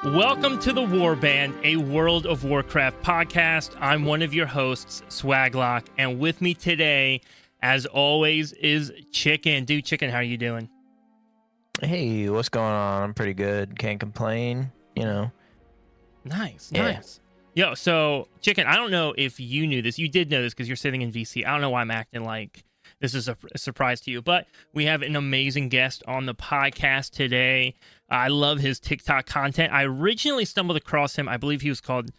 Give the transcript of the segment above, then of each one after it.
Welcome to the Warband, a World of Warcraft podcast. I'm one of your hosts, Swaglock, and with me today, as always, is Chicken. Dude, Chicken, how are you doing? Hey, what's going on? I'm pretty good. Can't complain, you know. Nice. Yo, so, Chicken, I don't know if you knew this. You did know this because you're sitting in VC. I don't know why I'm acting like this is a surprise to you, but we have an amazing guest on the podcast today. I love his TikTok content. I originally stumbled across him. I believe he was called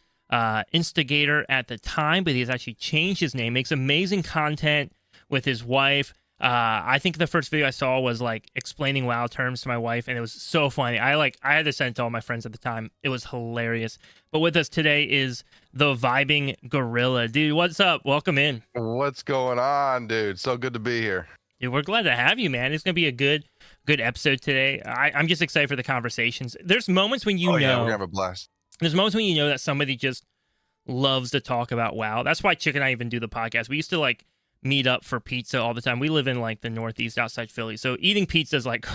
Instigator at the time, but he's actually changed his name. Makes amazing content with his wife. I think the first video I saw was like explaining WoW terms to my wife, and it was so funny. I had to send it to all my friends at the time. It was hilarious. But with us today is the VibingGorilla. Dude, what's up? Welcome in. What's going on, dude? So good to be here. Dude, we're glad to have you, man. It's gonna be a good episode today. I'm just excited for the conversations. There's moments when Yeah, we're gonna have a blast. There's moments when you know that somebody just loves to talk about WoW. That's why Chick and I even do the podcast. We used to like meet up for pizza all the time. We live in like the Northeast outside Philly, so eating pizza is like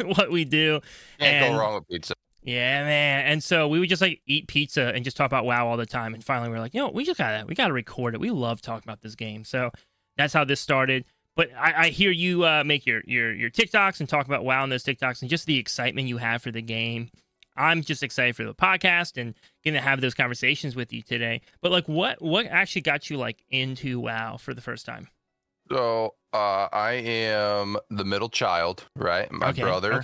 what we do. Can't go wrong with pizza. Yeah, man. And so we would just like eat pizza and just talk about WoW all the time. And finally, we were like, you know, we gotta record it. We love talking about this game. So that's how this started. But I hear you make your TikToks and talk about WoW on those TikToks and just the excitement you have for the game. I'm just excited for the podcast and gonna have those conversations with you today. But like, what actually got you like into WoW for the first time? So I am the middle child, right? My brother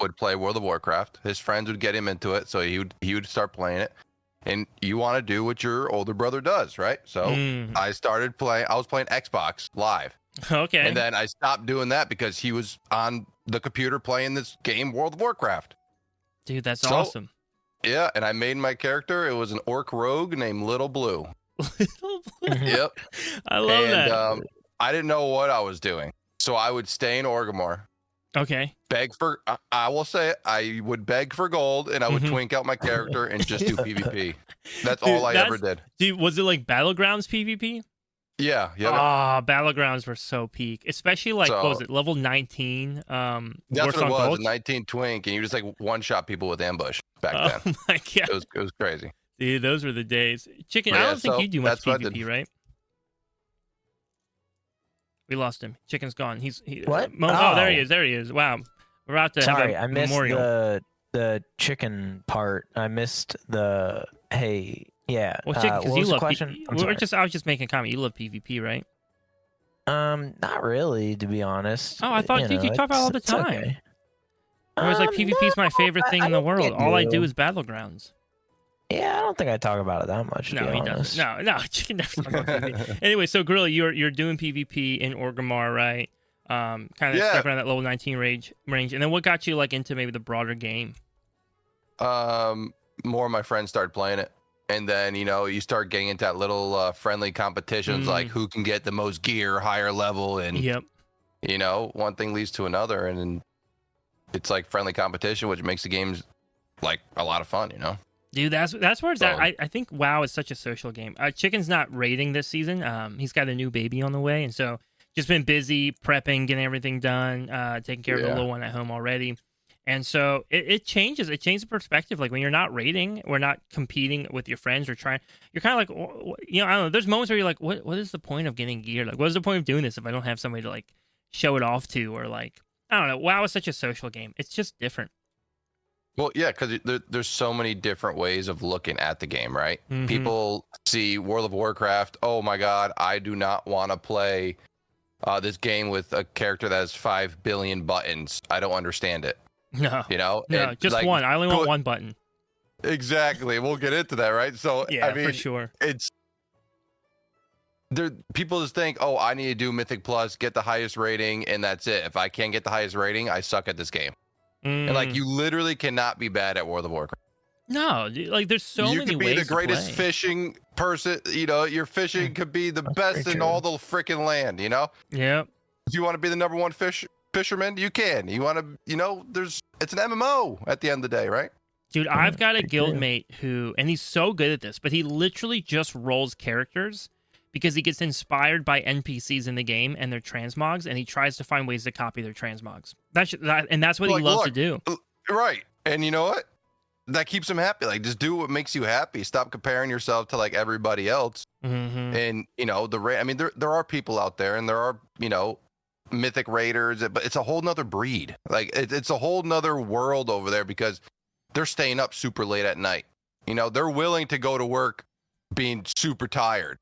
would play World of Warcraft. His friends would get him into it, so he would start playing it. And you want to do what your older brother does, right? So I started playing. I was playing Xbox Live. Okay. And then I stopped doing that because he was on the computer playing this game, World of Warcraft. Dude, that's awesome. Yeah, and I made my character. It was an orc rogue named Little Blue. Little Blue. Yep. I love that. I didn't know what I was doing. So I would stay in Orgrimmar. Okay. Beg for, I will say, I would beg for gold, and I would twink out my character and just do PvP. That's all I ever did. Dude, was it like Battlegrounds PvP? Yeah. Battlegrounds were so peak, especially like what was it, level 19? That's what it was, 19 twink, and you just like one shot people with ambush back then. Oh my god, it was crazy. Dude, those were the days. Chicken, I don't think you do much PvP, right? We lost him. Chicken's gone. What? Oh, there he is. Wow, we're about to have a memorial. I missed the chicken part. I missed the hey. Yeah. Well, Chicken, because you love question. I was just making a comment. You love PvP, right? Not really, to be honest. Oh, I thought you talk about it all the time. Okay. I was like, PvP is my favorite thing in the world. All I do is Battlegrounds. Yeah, I don't think I talk about it that much. No, he doesn't. No, Chicken never talks about PvP. Anyway, so Gorilla, you're doing PvP in Orgrimmar, right? Kind of stepping around that level 19 range, and then what got you like into maybe the broader game? More of my friends started playing it. And then, you start getting into that little friendly competitions, like who can get the most gear, higher level. And, one thing leads to another. And it's like friendly competition, which makes the games like a lot of fun, Dude, that's where it's at. I think WoW is such a social game. Chicken's not raiding this season. He's got a new baby on the way. And so just been busy prepping, getting everything done, taking care of the little one at home already. And so it changes. It changes the perspective. Like when you're not raiding, we're not competing with your friends or trying. You're kind of like, I don't know. There's moments where you're like, what is the point of getting gear? Like, what is the point of doing this if I don't have somebody to like show it off to? Or like, I don't know. WoW is such a social game. It's just different. Well, yeah, because there's so many different ways of looking at the game, right? People see World of Warcraft. Oh my God, I do not want to play this game with a character that has 5 billion buttons. I don't understand it. No, no, just like, one. I only want one button. Exactly. We'll get into that, right? So yeah, I mean, for sure. It's there. People just think, oh, I need to do Mythic Plus, get the highest rating, and that's it. If I can't get the highest rating, I suck at this game. And like, you literally cannot be bad at World of Warcraft. No, like there's so many ways. You could be the greatest fishing person. Your fishing could be the best in all the freaking land. Yeah. If you want to be the number one fisherman, you can. You want to, it's an MMO at the end of the day, right? Dude, I've got a guildmate who, and he's so good at this, but he literally just rolls characters because he gets inspired by NPCs in the game and their transmogs, and he tries to find ways to copy their transmogs. That's what he loves to do. Right. And you know what? that keeps them happy. Like, just do what makes you happy. Stop comparing yourself to like everybody else. And I mean, there are people out there, and there are mythic raiders, but it's a whole nother breed. Like, it's a whole nother world over there because they're staying up super late at night. They're willing to go to work being super tired.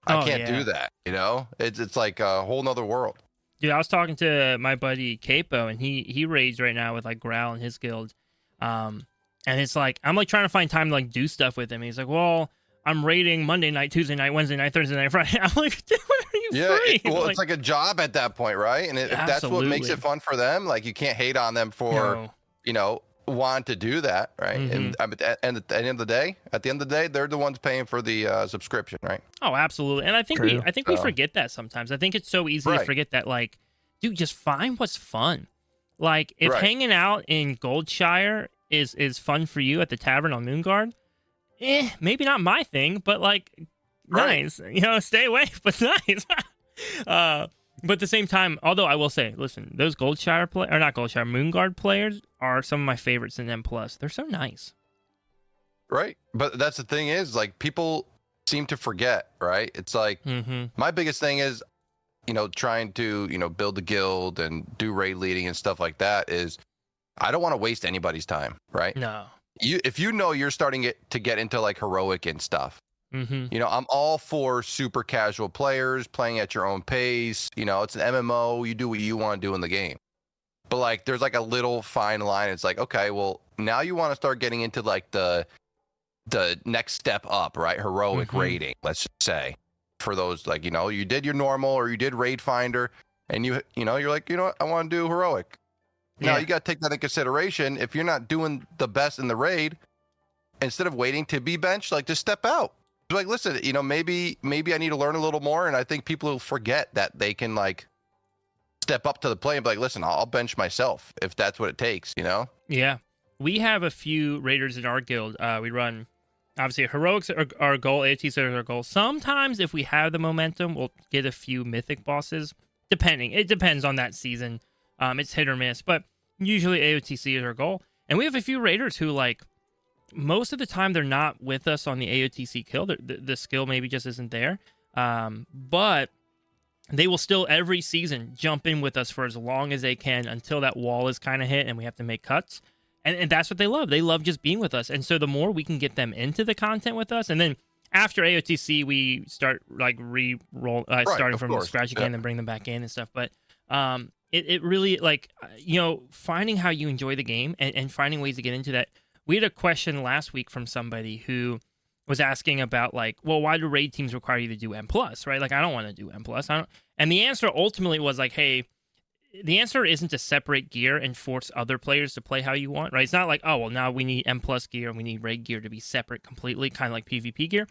I can't do that. It's like a whole nother world. Dude, I was talking to my buddy Capo, and he raids right now with like Growl in his guild. And it's like, I'm like trying to find time to like do stuff with him. He's like, well, I'm raiding Monday night, Tuesday night, Wednesday night, Thursday night, Friday. I'm like, dude, when are you free? It's like a job at that point, right? And if that's what makes it fun for them, like, you can't hate on them for, want to do that, right? And at the end of the day, they're the ones paying for the subscription, right? Oh, absolutely. And I think we forget that sometimes. I think it's so easy to forget that, like, dude, just find what's fun. Like, if hanging out in Goldshire is fun for you at the tavern on Moonguard, maybe not my thing, but like, nice. Stay away, but nice. But at the same time, although I will say, listen, those Moonguard players are some of my favorites in M+. They're so nice. Right. But that's the thing is, like, people seem to forget, right? It's like, my biggest thing is, trying to, build a guild and do raid leading and stuff like that is, I don't want to waste anybody's time, right? No. If you're starting to get into like heroic and stuff, I'm all for super casual players playing at your own pace. It's an MMO. You do what you want to do in the game. But like, there's like a little fine line. It's like, okay, well, now you want to start getting into like the next step up, right? Heroic raiding, let's just say. For those, like, you did your normal or you did raid finder, and you're like, what? I want to do heroic. Now you got to take that into consideration. If you're not doing the best in the raid, instead of waiting to be benched, like, just step out. Like, listen, maybe I need to learn a little more. And I think people will forget that they can like step up to the plate and be like, listen, I'll bench myself if that's what it takes, Yeah. We have a few raiders in our guild. We run, obviously, heroics are our goal, AOTs are our goal. Sometimes if we have the momentum, we'll get a few mythic bosses, depending. It depends on that season. It's hit or miss, but usually AOTC is our goal. And we have a few raiders who, like, most of the time they're not with us on the AOTC kill. The skill maybe just isn't there. But they will still every season jump in with us for as long as they can until that wall is kind of hit and we have to make cuts. And that's what they love. They love just being with us. And so the more we can get them into the content with us, and then after AOTC, we start like starting from scratch again and bring them back in and stuff. But it really, like, finding how you enjoy the game and finding ways to get into that. We had a question last week from somebody who was asking about, like, well, why do raid teams require you to do M+, right? Like, I don't want to do M+. And the answer ultimately was like, hey, the answer isn't to separate gear and force other players to play how you want, right? It's not like, oh, well, now we need M+ gear and we need raid gear to be separate completely, kind of like PvP gear.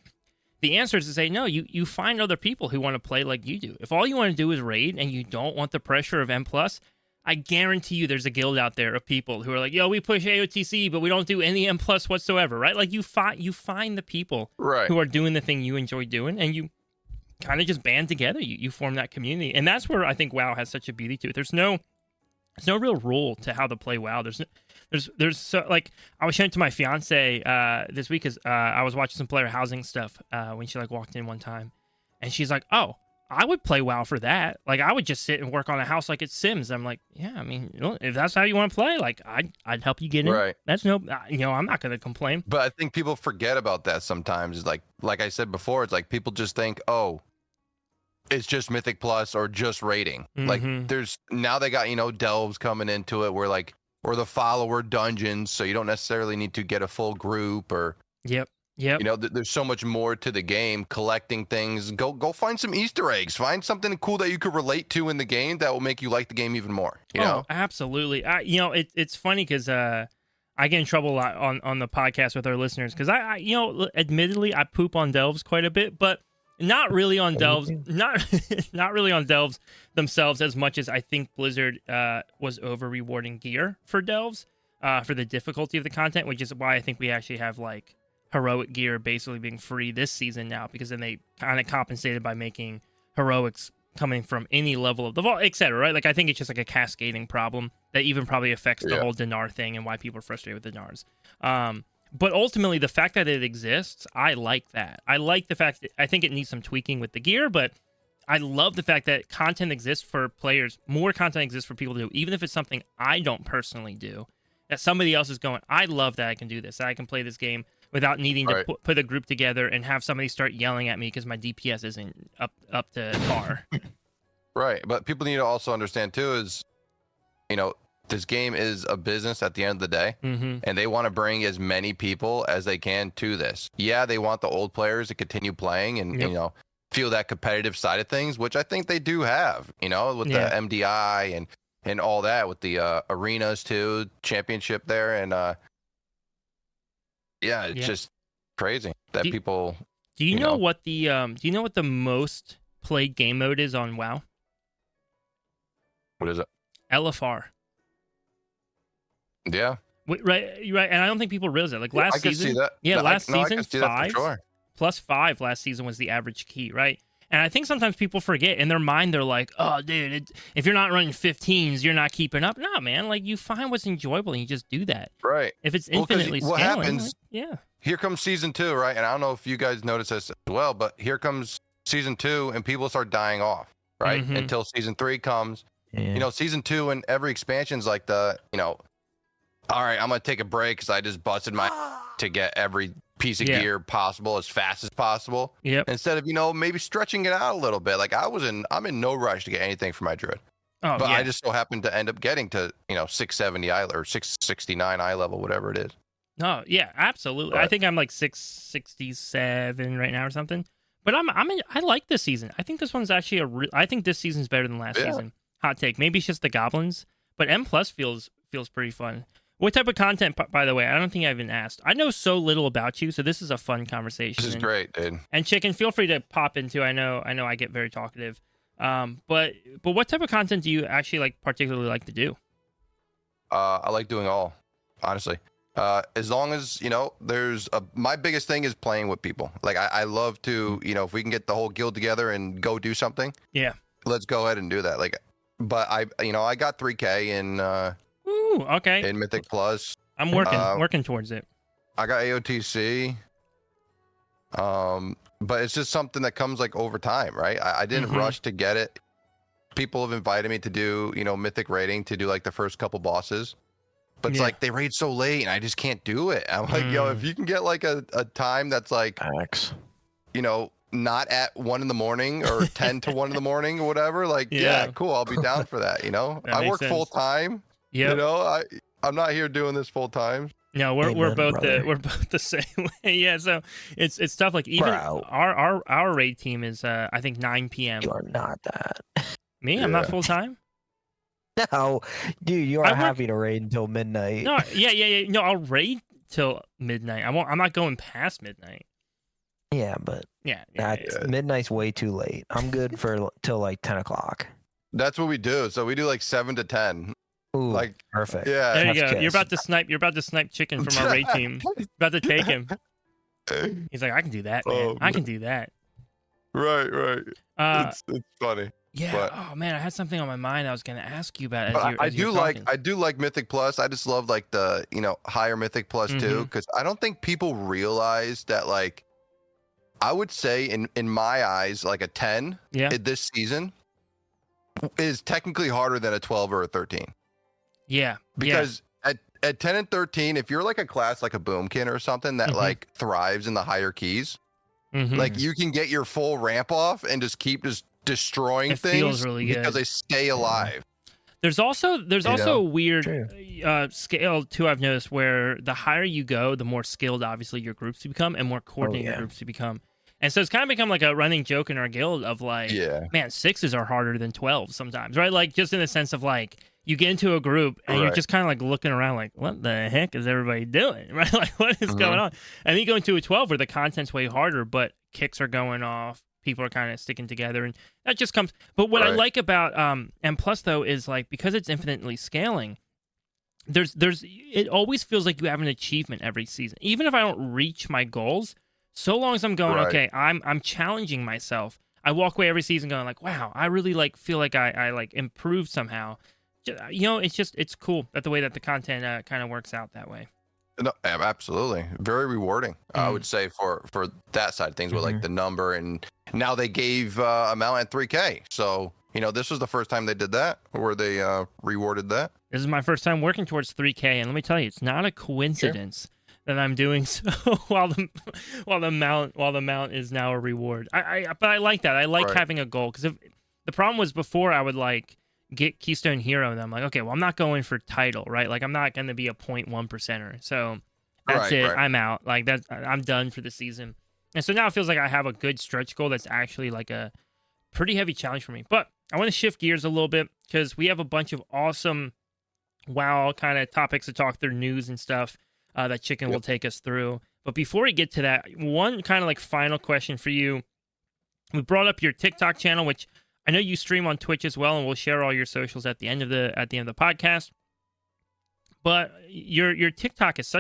The answer is to say, no, you find other people who want to play like you do. If all you want to do is raid and you don't want the pressure of M+, I guarantee you there's a guild out there of people who are like, yo, we push AOTC, but we don't do any M+ whatsoever, right? Like, you find the people who are doing the thing you enjoy doing, and you kind of just band together. You form that community. And that's where I think WoW has such a beauty to it. There's no real rule to how to play WoW. There's so, like, I was showing it to my fiance this week because I was watching some player housing stuff when she like walked in one time, and she's like, oh, I would play WoW for that. Like, I would just sit and work on a house like it's Sims. I'm like, yeah, I mean, if that's how you want to play, like, I'd help you get in. Right. That's I'm not going to complain. But I think people forget about that sometimes. It's like I said before, it's like people just think, oh, it's just Mythic Plus or just raiding. Like, now they got, delves coming into it or the follower dungeons. So you don't necessarily need to get a full group or. Yep. There's so much more to the game. Collecting things, go find some Easter eggs. Find something cool that you could relate to in the game that will make you like the game even more. You know, absolutely. It's funny because I get in trouble a lot on the podcast with our listeners because I admittedly I poop on delves quite a bit, but not really on delves. Not really on delves themselves as much as I think Blizzard was over rewarding gear for delves for the difficulty of the content, which is why I think we actually have like heroic gear basically being free this season now, because then they kind of compensated by making heroics coming from any level of the vault, etc. Right? Like, I think it's just like a cascading problem that even probably affects the whole dinar thing and why people are frustrated with dinars. But ultimately, the fact that it exists, I like that. I like the fact that I think it needs some tweaking with the gear, but I love the fact that content exists for players. More content exists for people to do, even if it's something I don't personally do. That somebody else is going, I love that I can do this. That I can play this game without needing to put a group together and have somebody start yelling at me because my DPS isn't up to par. Right, but people need to also understand too is, this game is a business at the end of the day, and they want to bring as many people as they can to this. Yeah, they want the old players to continue playing and feel that competitive side of things, which I think they do have. With the MDI and all that, with the arenas too, championship there, and it's just crazy that people. Do you know what the most played game mode is on WoW? What is it? LFR. Yeah. Right, and I don't think people realize that. Like last season, see that. Last season, I 5 sure. plus 5 last season was the average key, right? And I think sometimes people forget in their mind, they're like, "Oh, dude, if you're not running 15s, you're not keeping up." No, man, like you find what's enjoyable and you just do that. Right. If it's infinitely what scaling, happens? Here comes season 2, right? And I don't know if you guys notice this as well, but here comes season 2, and people start dying off, right? Until season 3 comes. Yeah. Season 2 and every expansion's like the, all right, I'm gonna take a break because I just busted my to get every piece of gear possible as fast as possible. Yep. Instead of maybe stretching it out a little bit. Like I'm in no rush to get anything for my druid. Oh, but I just so happened to end up getting to 670 eye or 669 eye level, whatever it is. Oh yeah, absolutely. I think I'm like 667 right now or something. But I like this season. I think this one's actually I think this season's better than last season. Hot take. Maybe it's just the goblins, but M+ feels pretty fun. What type of content, by the way? I don't think I even asked. I know so little about you, so this is a fun conversation. This is great, dude. And Chicken, feel free to pop into. I know I get very talkative. But what type of content do you actually particularly like to do? I like doing all, honestly. As long as there's my biggest thing is playing with people. Like I love to, if we can get the whole guild together and go do something. Yeah. Let's go ahead and do that. But I got 3K in. Ooh, okay. In Mythic Plus. I'm working towards it. I got AOTC. But it's just something that comes over time, right? I didn't rush to get it. People have invited me to do, Mythic raiding to do the first couple bosses. But it's they raid so late and I just can't do it. I'm like, if you can get a time that's Max. Not at 1 a.m. or 10 to 1 a.m. or whatever, cool, I'll be down for that. I work full time. Yeah. I'm not here doing this full time. No, we're both the same way. Yeah, so it's tough. Like even our raid team is I think 9 p.m. You are not that. Me? I'm not full time? No, dude, you are happy to raid until midnight. No, yeah. No, I'll raid till midnight. I'm not going past midnight. Yeah, but midnight's way too late. I'm good for till 10 o'clock. That's what we do. So we do 7 to 10. Ooh, perfect. Yeah. There you go. You're about to snipe Chicken from our raid team. About to take him. He's like, I can do that, man. I can do that. Right. It's funny. Yeah. But, oh man, I had something on my mind I was going to ask you about. I do like Mythic Plus. I just love the higher Mythic Plus too, because I don't think people realize that I would say in my eyes a 10 this season is technically harder than a 12 or a 13. Yeah. Because at 10 and 13, if you're a class like a Boomkin or something that thrives in the higher keys, you can get your full ramp off and just keep destroying things feels really good. Because they stay alive. There's also a weird scale too, I've noticed, where the higher you go, the more skilled obviously your groups become and more coordinated your groups become. And so it's kind of become a running joke in our guild of man, 6s are harder than 12s sometimes, right? Just in the sense of you get into a group and you're just kind of looking around what the heck is everybody doing, right? What is going on? And then you go into a 12 where the content's way harder, but kicks are going off. People are kind of sticking together, and that just comes. But what I like about M+ though is because it's infinitely scaling. It always feels like you have an achievement every season, even if I don't reach my goals. So long as I'm going, okay, I'm challenging myself. I walk away every season going wow, I really feel like I improved somehow. It's cool that the way that the content kind of works out that way. No, absolutely, very rewarding. I would say for that side of things with like the number, and now they gave a mount at 3K. So this was the first time they did that, where they rewarded that. This is my first time working towards 3K, and let me tell you, it's not a coincidence that I'm doing so while the mount is now a reward. But I like that. I like having a goal, because the problem was before I would like get Keystone Hero, and I'm like, okay, well, I'm not going for title, right? Like, I'm not going to be a 0.1%er. So that's it. Right. I'm out. Like, I'm done for the season. And so now it feels like I have a good stretch goal that's actually like a pretty heavy challenge for me. But I want to shift gears a little bit, because we have a bunch of awesome WoW kind of topics to talk through, news and stuff that Chicken will take us through. But before we get to that, one kind of like final question for you. We brought up your TikTok channel, which I know you stream on Twitch as well, and we'll share all your socials at the end of the podcast. But your TikTok is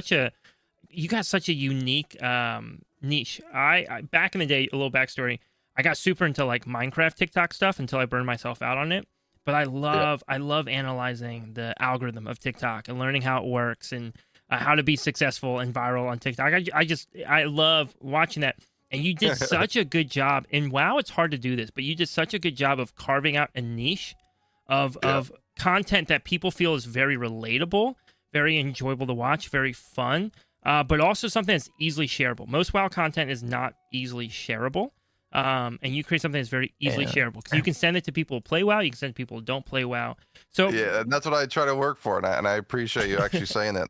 you got such a unique niche. I back in the day, a little backstory, I got super into like Minecraft TikTok stuff until I burned myself out on it. But I love analyzing the algorithm of TikTok and learning how it works and how to be successful and viral on TikTok. I love watching that. And you did such a good job. And WoW, it's hard to do this, but you did such a good job of carving out a niche of content that people feel is very relatable, very enjoyable to watch, very fun, but also something that's easily shareable. Most WoW content is not easily shareable. And you create something that's very easily shareable, because you can send it to people who play WoW, you can send it to people who don't play WoW. So and that's what I try to work for, and I appreciate you actually saying that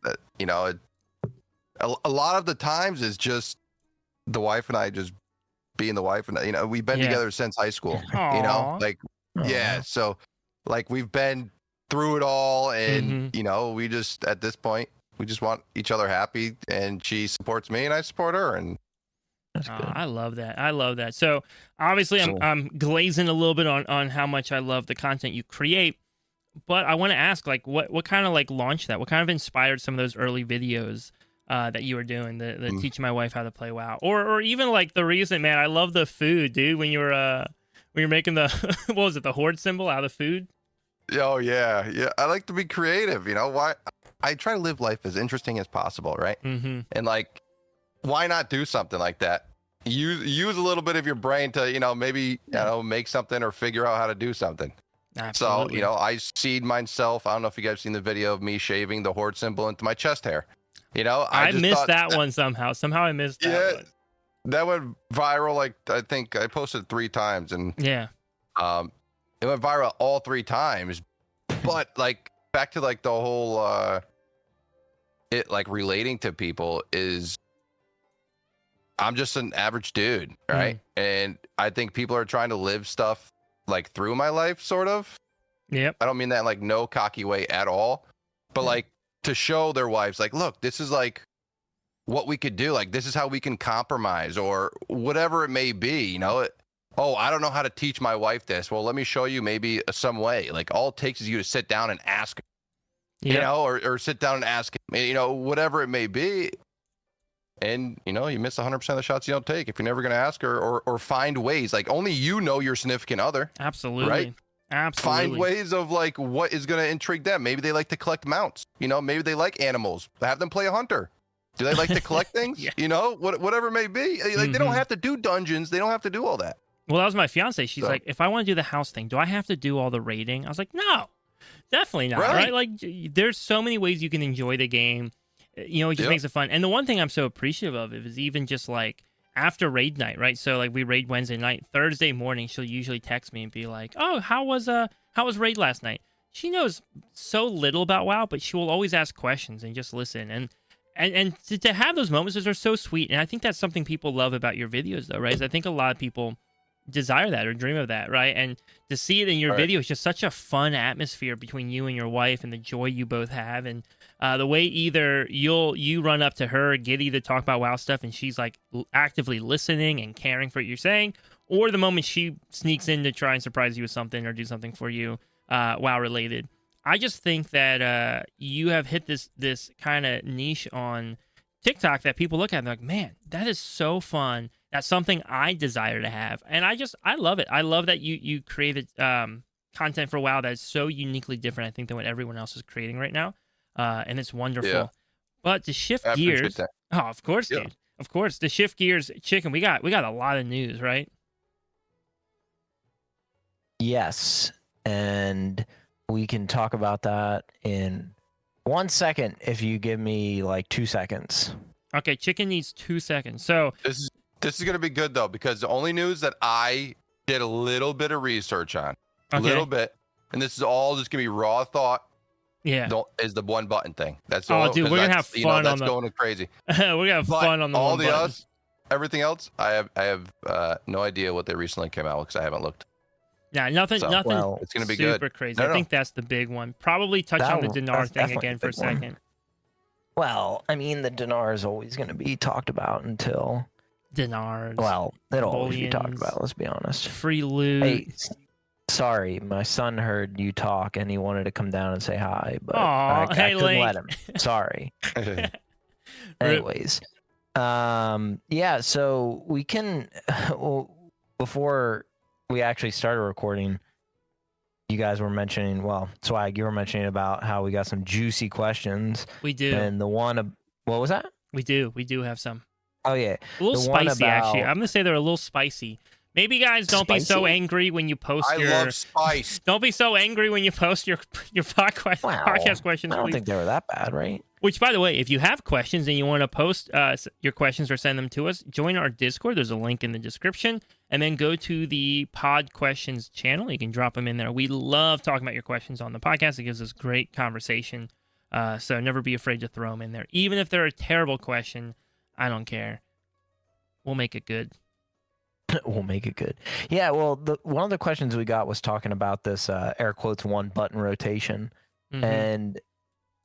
a lot of the times is just the wife and I just being the wife, and we've been together since high school. Aww. So like we've been through it all, and we just at this point we just want each other happy, and she supports me and I support her, and that's good. I love that. So obviously I'm glazing a little bit on how much I love the content you create, but I want to ask, like, what kind of like launched that? What kind of inspired some of those early videos that you were doing, the teaching my wife how to play WoW, or even like the recent, man, I love the food, dude. When you're making the what was it, the horde symbol out of food? Oh yeah. I like to be creative. Why? I try to live life as interesting as possible, right? And like, why not do something like that? Use a little bit of your brain to maybe make something or figure out how to do something. Absolutely. So I seed myself. I don't know if you guys seen the video of me shaving the horde symbol into my chest hair. I missed that one somehow. Somehow I missed that one. That went viral. Like, I think I posted 3 times, and it went viral all 3 times. But like, back to like the whole it like relating to people is, I'm just an average dude, right? And I think people are trying to live stuff like through my life, sort of. Yep. I don't mean that in like no cocky way at all, but like to show their wives, like, look, this is like what we could do. Like, this is how we can compromise, or whatever it may be. Oh, I don't know how to teach my wife this. Well, let me show you maybe some way. Like, all it takes is you to sit down and ask, or sit down and ask, whatever it may be. And, you miss 100% of the shots you don't take if you're never going to ask her, or find ways. Like, only your significant other. Absolutely. Right? Absolutely. Find ways of, like, what is going to intrigue them. Maybe they like to collect mounts. Maybe they like animals. Have them play a hunter. Do they like to collect things? Whatever it may be. Like, they don't have to do dungeons. They don't have to do all that. Well, that was my fiance. She's like, if I want to do the house thing, do I have to do all the raiding? I was like, no, definitely not. Right? Like, there's so many ways you can enjoy the game. It just makes it fun. And the one thing I'm so appreciative of is even just like after raid night, right? So like we raid Wednesday night, Thursday morning, she'll usually text me and be like, "Oh, how was raid last night?" She knows so little about WoW, but she will always ask questions and just listen. And to have those moments, those are so sweet. And I think that's something people love about your videos, though, right? Is I think a lot of people desire that or dream of that, right? And to see it in your video is just such a fun atmosphere between you and your wife, and the joy you both have, and the way either you run up to her, Giddy, to talk about WoW stuff, and she's like actively listening and caring for what you're saying, or the moment she sneaks in to try and surprise you with something or do something for you WoW related. I just think that you have hit this kind of niche on TikTok that people look at and they're like, man, that is so fun. That's something I desire to have. And I love it. I love that you created content for WoW that is so uniquely different, I think, than what everyone else is creating right now. And it's wonderful. Yeah. But to shift gears, of course, dude. Of course, to shift gears, Chicken. We got a lot of news, right? Yes, and we can talk about that in 1 second if you give me like 2 seconds. Okay, Chicken needs 2 seconds. So this is gonna be good though, because the only news that I did a little bit of research on, a little bit, and this is all just gonna be raw thought. Yeah, is the one button thing. That's dude, we're gonna have fun that's going crazy. We're gonna have fun on the all one the button. Everything else, I have no idea what they recently came out with because I haven't looked. Yeah, nothing. It's gonna be super good. Crazy. I think that's the big one. Probably touch on the Dinar thing again for a second. Well, I mean, the Dinar is always going to be talked about until Dinars. Well, it'll always be talked about. Let's be honest. Free loot. Hey, sorry, my son heard you talk and he wanted to come down and say hi, but I couldn't let him. Sorry. Anyways, yeah. So we can. Well, before we actually started recording, you guys were mentioning, well, Swag, you were mentioning about how we got some juicy questions. We do. And the one, what was that? We do have some. Oh, yeah. A little spicy, actually. I'm going to say they're a little spicy. Maybe, guys, don't be so angry when you post I love spice. Don't be so angry when you post your podcast questions. I don't think they were that bad, right? Which, by the way, if you have questions and you want to post your questions or send them to us, join our Discord. There's a link in the description. And then go to the Pod Questions channel. You can drop them in there. We love talking about your questions on the podcast. It gives us great conversation. So never be afraid to throw them in there. Even if they're a terrible question, I don't care. We'll make it good. We'll make it good. Yeah, well, one of the questions we got was talking about this air quotes one button rotation. Mm-hmm. And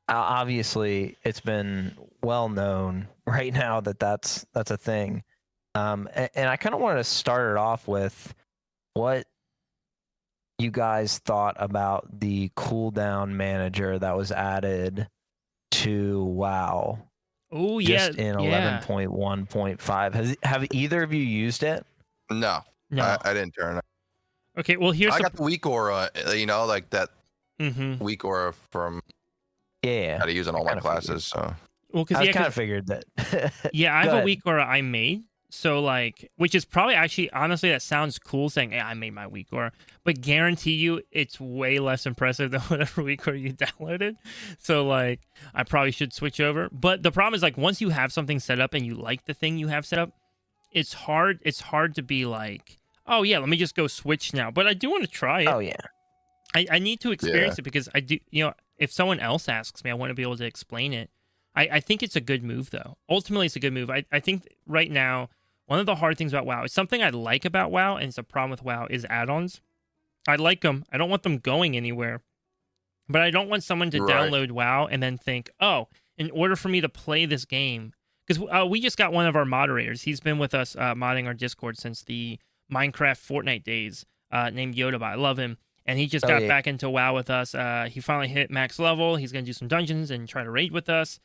obviously it's been well known right now that that's a thing. And I kind of wanted to start it off with what you guys thought about the cooldown manager that was added to WoW. Oh, yeah. Just in 11.1.5. Have either of you used it? No. I didn't turn it. Okay, well, I got the weak aura, like that weak aura from how to use in all my classes. So. Well, because I kind of figured that. Yeah, I have a weak aura I made. So, like, which is probably actually, honestly, that sounds cool saying, hey, I made my weak aura, but guarantee you it's way less impressive than whatever weak aura you downloaded. So, like, I probably should switch over. But the problem is, like, once you have something set up and you like the thing you have set up, it's hard to be like, oh, yeah, let me just go switch now. But I do want to try it. Oh, yeah. I need to experience it because I do, if someone else asks me, I want to be able to explain it. I think it's a good move, though. Ultimately, it's a good move. I think right now, one of the hard things about WoW, it's something I like about WoW, and it's a problem with WoW, is add-ons. I like them. I don't want them going anywhere. But I don't want someone to download WoW and then think, oh, in order for me to play this game, because we just got one of our moderators. He's been with us modding our Discord since the Minecraft Fortnite days, named Yodaba. I love him. And he just got back into WoW with us. He finally hit max level. He's going to do some dungeons and try to raid with us.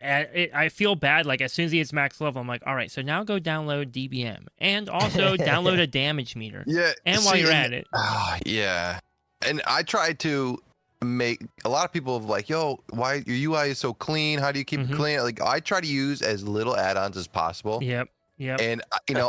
And I feel bad, like, as soon as he hits max level, I'm like, all right, so now go download DBM. And also download a damage meter. Yeah. And while you're at it. Yeah. And I try to make, a lot of people have like, yo, why your UI is so clean? How do you keep it clean? Like, I try to use as little add-ons as possible. Yep. And,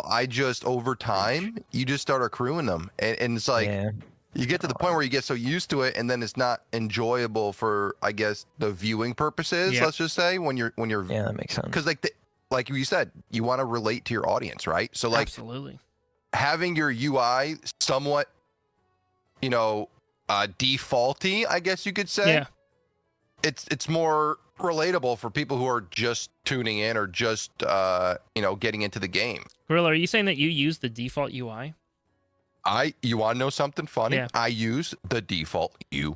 I just, over time, you just start accruing them. And it's like... Yeah. You get to the point where you get so used to it, and then it's not enjoyable for, I guess, the viewing purposes. Let's just say when you're yeah, that makes sense. Because like you said, you want to relate to your audience, right? So like absolutely having your UI somewhat, defaulty, I guess you could say. Yeah. It's more relatable for people who are just tuning in or just getting into the game. Gorilla, are you saying that you use the default UI? You want to know something funny? Yeah. I use the default UI.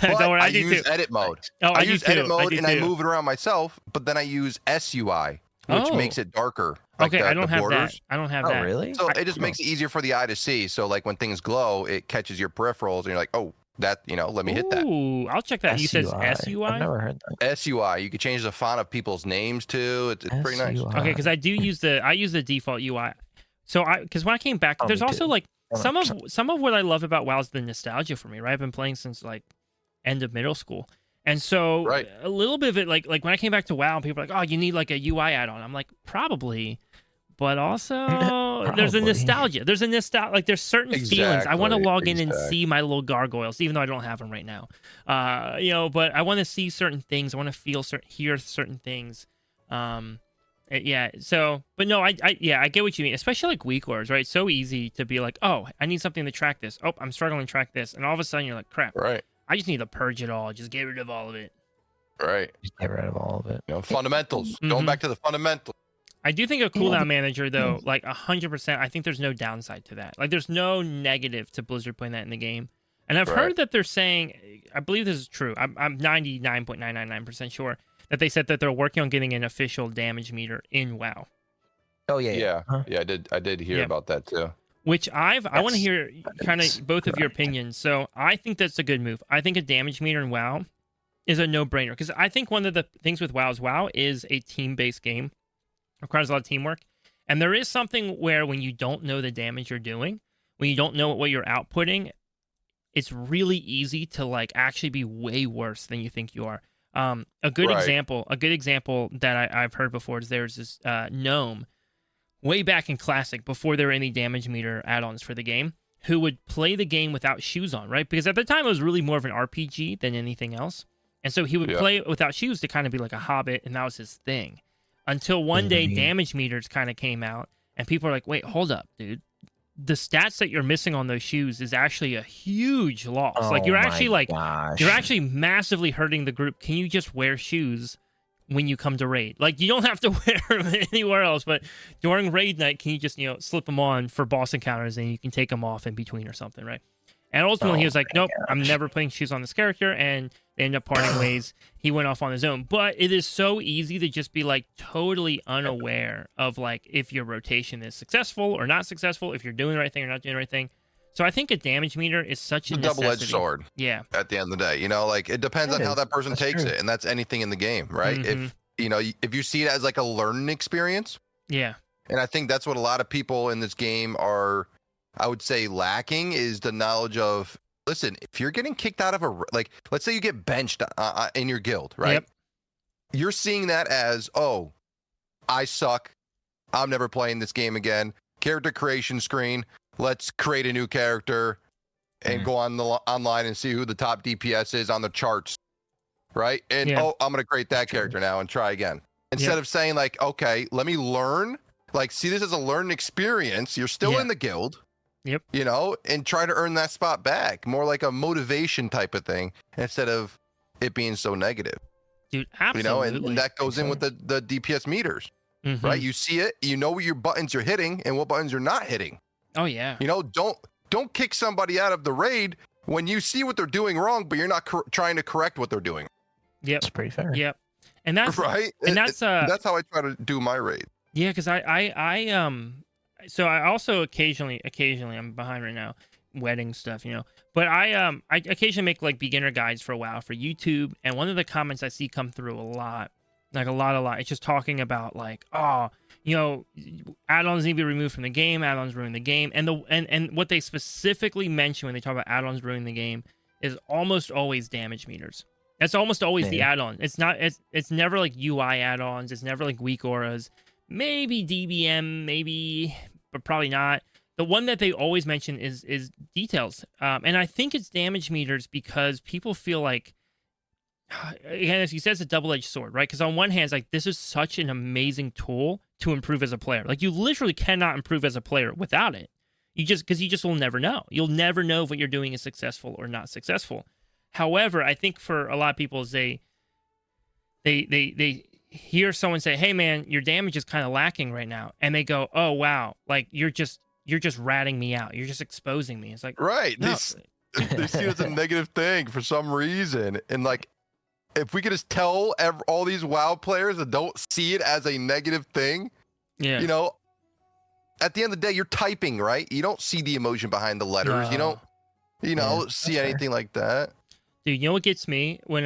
Don't worry, I use edit mode. Oh, I use edit mode and I move it around myself, but then I use SUI, which makes it darker. Like I don't have that. I don't have that. Oh, really? So it just makes it easier for the eye to see. So like when things glow, it catches your peripherals and you're like, oh, that, let me hit that. Ooh, I'll check that. SUI. You said SUI? I've never heard that. SUI. You can change the font of people's names too. It's pretty nice. Okay, because I use the default UI. So because when I came back, there's also like, some of what I love about WoW is the nostalgia for me, right? I've been playing since like end of middle school. And so a little bit of it, like when I came back to WoW, people were like, oh, you need like a UI add-on. I'm like, probably. But also, there's a nostalgia. There's a nostalgia. Like, there's certain feelings. I want to log in and see my little gargoyles, even though I don't have them right now. But I want to see certain things. I want to hear certain things. Yeah. So, but no, I get what you mean. Especially like weak wars, right? It's so easy to be like, oh, I need something to track this. Oh, I'm struggling to track this, and all of a sudden you're like, crap. Right. I just need to purge it all. Just get rid of all of it. Right. Just get rid of all of it. Fundamentals. Going back to the fundamentals. I do think a cooldown manager, though, like 100%, I think there's no downside to that. Like, there's no negative to Blizzard putting that in the game. And I've heard that they're saying, I believe this is true, I'm 99.999% sure, that they said that they're working on getting an official damage meter in WoW. Oh, yeah. Yeah, I did hear about that, too. Which I want to hear kind of both of your opinions. So I think that's a good move. I think a damage meter in WoW is a no-brainer. Because I think one of the things with WoW is a team-based game. Requires a lot of teamwork, and there is something where when you don't know the damage you're doing, when you don't know what you're outputting, it's really easy to like actually be way worse than you think you are. A good example that I've heard before is there's this gnome way back in Classic before there were any damage meter add-ons for the game, who would play the game without shoes on, right? Because at the time it was really more of an RPG than anything else, and so he would play it without shoes to kind of be like a hobbit, and that was his thing. Until one day, damage meters kind of came out, and people are like, wait, hold up, dude. The stats that you're missing on those shoes is actually a huge loss. Like, you're actually massively hurting the group. Can you just wear shoes when you come to raid? Like, you don't have to wear them anywhere else, but during raid night, can you just, slip them on for boss encounters, and you can take them off in between or something, right? And ultimately, he was like, nope, I'm never putting shoes on this character, and they end up parting ways. He went off on his own. But it is so easy to just be, like, totally unaware of, like, if your rotation is successful or not successful, if you're doing the right thing or not doing the right thing. So I think a damage meter is such a double-edged sword. Yeah. At the end of the day, like, it depends on how that person takes it, and that's anything in the game, right? If you see it as, like, a learning experience. Yeah. And I think that's what a lot of people in this game are, I would say, lacking, is the knowledge of, listen, if you're getting kicked out of let's say you get benched in your guild, right? Yep. You're seeing that as, oh, I suck. I'm never playing this game again. Character creation screen. Let's create a new character and go on online and see who the top DPS is on the charts, right? And, I'm going to create that character now and try again. Instead of saying, like, okay, let me learn. Like, see this as a learning experience. You're still in the guild. Yep. And try to earn that spot back. More like a motivation type of thing instead of it being so negative. Dude, absolutely. And that goes in with the DPS meters, right? You see it, you know your buttons you're hitting and what buttons you're not hitting. Oh, yeah. Don't kick somebody out of the raid when you see what they're doing wrong, but you're not trying to correct what they're doing. Yep. That's pretty fair. Yep. And that's right. And that's how I try to do my raid. Yeah, because so I also occasionally I'm behind right now, wedding stuff, But I occasionally make like beginner guides for WoW for YouTube, and one of the comments I see come through a lot, it's just talking about like, add-ons need to be removed from the game, add-ons ruin the game, and what they specifically mention when they talk about add-ons ruining the game is almost always damage meters. That's almost always the add-on. It's never like UI add-ons. It's never like weak auras. Maybe DBM, maybe, but probably not. The one that they always mention is details. And I think it's damage meters because people feel like, again, as you said, it's a double-edged sword, right? Because on one hand, it's like, this is such an amazing tool to improve as a player. Like, you literally cannot improve as a player without it. Because you just will never know. You'll never know if what you're doing is successful or not successful. However, I think for a lot of people, is they hear someone say, hey man, your damage is kind of lacking right now, and they go, oh wow, like you're just ratting me out, you're just exposing me. It's like, right, no. they see it as a negative thing for some reason, and like, if we could just tell all these WoW players that don't see it as a negative thing, at the end of the day, you're typing, right? You don't see the emotion behind the letters. You don't see anything like that. Dude, you know what gets me when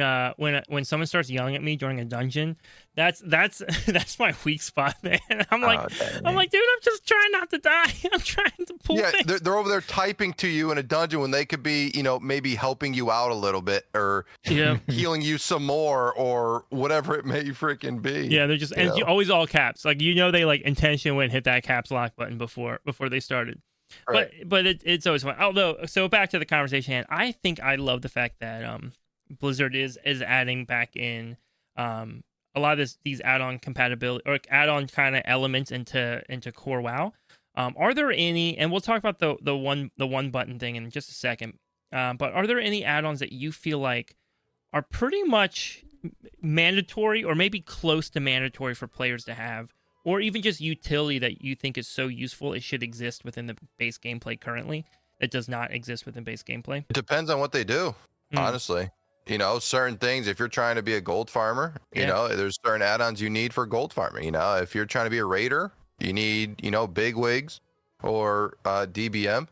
someone starts yelling at me during a dungeon? That's my weak spot, man. I'm like, dude, I'm just trying not to die. I'm trying to pull. Yeah, things. they're over there typing to you in a dungeon when they could be, maybe helping you out a little bit or healing you some more or whatever it may freaking be. Yeah, they're just and always all caps. Like they like intentionally went and hit that caps lock button before they started. Right. But it's always fun. Although, so back to the conversation, and I think I love the fact that Blizzard is adding back in a lot of these add-on compatibility or add-on kind of elements into core WoW. Are there any? And we'll talk about the one button thing in just a second. But are there any add-ons that you feel like are pretty much mandatory or maybe close to mandatory for players to have? Or even just utility that you think is so useful it should exist within the base gameplay currently that does not exist within base gameplay? It depends on what they do, honestly. Certain things, if you're trying to be a gold farmer, there's certain add-ons you need for gold farming. If you're trying to be a raider, you need, big wigs or DBM.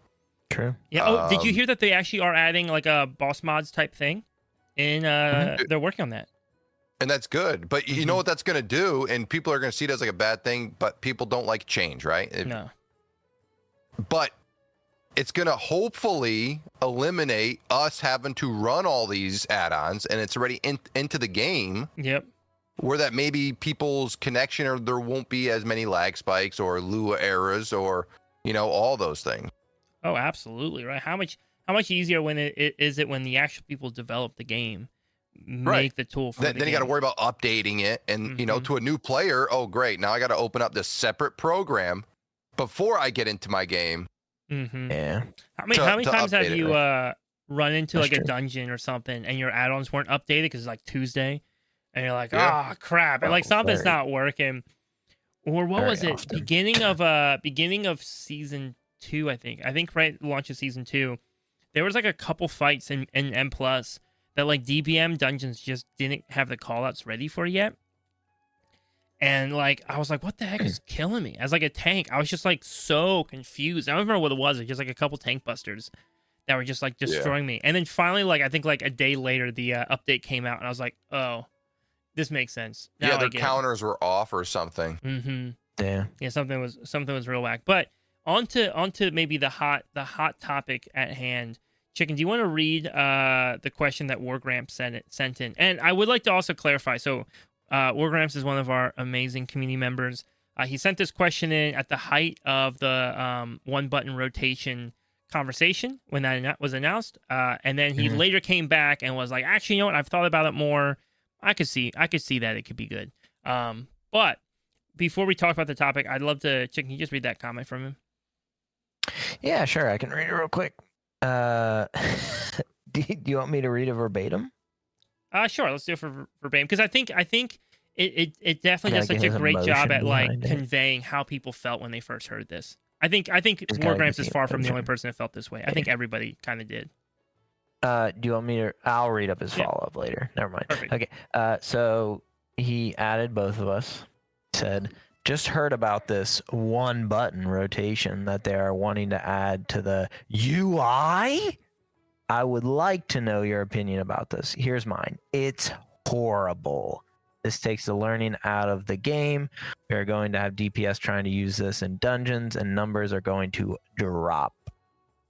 True. Yeah. Did you hear that they actually are adding like a boss mods type thing? And they're working on that. And that's good. But you know what that's going to do? And people are going to see it as like a bad thing, but people don't like change, right? No. But it's going to hopefully eliminate us having to run all these add-ons, and it's already into the game. Yep. Where that maybe people's connection, or there won't be as many lag spikes or Lua errors or, all those things. Oh, absolutely. Right. How much easier when is it when the actual people develop the game? Make the tool for then you got to worry about updating it and to a new player. Oh great, now I got to open up this separate program before I get into my game. Yeah. How many times have you run into like a dungeon or something and your add-ons weren't updated because it's like Tuesday and you're like, crap, and like something's not working? Or what was it? Often. Beginning of season 2, I think right launch of season 2, there was like a couple fights in M+ that like DBM dungeons just didn't have the callouts ready for yet. And like I was like, what the heck is killing me? As like a tank, I was just like so confused. I don't remember what it was. It was just like a couple tank busters that were just like destroying me. And then finally, like I think like a day later, the update came out, and I was like, oh, this makes sense. Now their counters were off or something. Yeah, something was real whack. But onto maybe the hot topic at hand. Chicken, do you want to read the question that Wargramps sent in? And I would like to also clarify. So Wargramps is one of our amazing community members. He sent this question in at the height of the one button rotation conversation when that was announced. And then he later came back and was like, actually, you know what? I've thought about it more. I could see that it could be good. But before we talk about the topic, I'd love to, Chicken, can you just read that comment from him? Yeah, sure. I can read it real quick. Do you want me to read it verbatim? Sure. Let's do it for verbatim because I think it definitely does such a great job at like conveying how people felt when they first heard this. I think Wargramps is far from the only person that felt this way. I think everybody kind of did. Do you want me to? I'll read up his follow-up later. Never mind. Perfect. Okay. So he added both of us. Said, just heard about this one button rotation that they are wanting to add to the UI. I would like to know your opinion about this. Here's mine. It's horrible. This takes the learning out of the game. We are going to have DPS trying to use this in dungeons, and numbers are going to drop.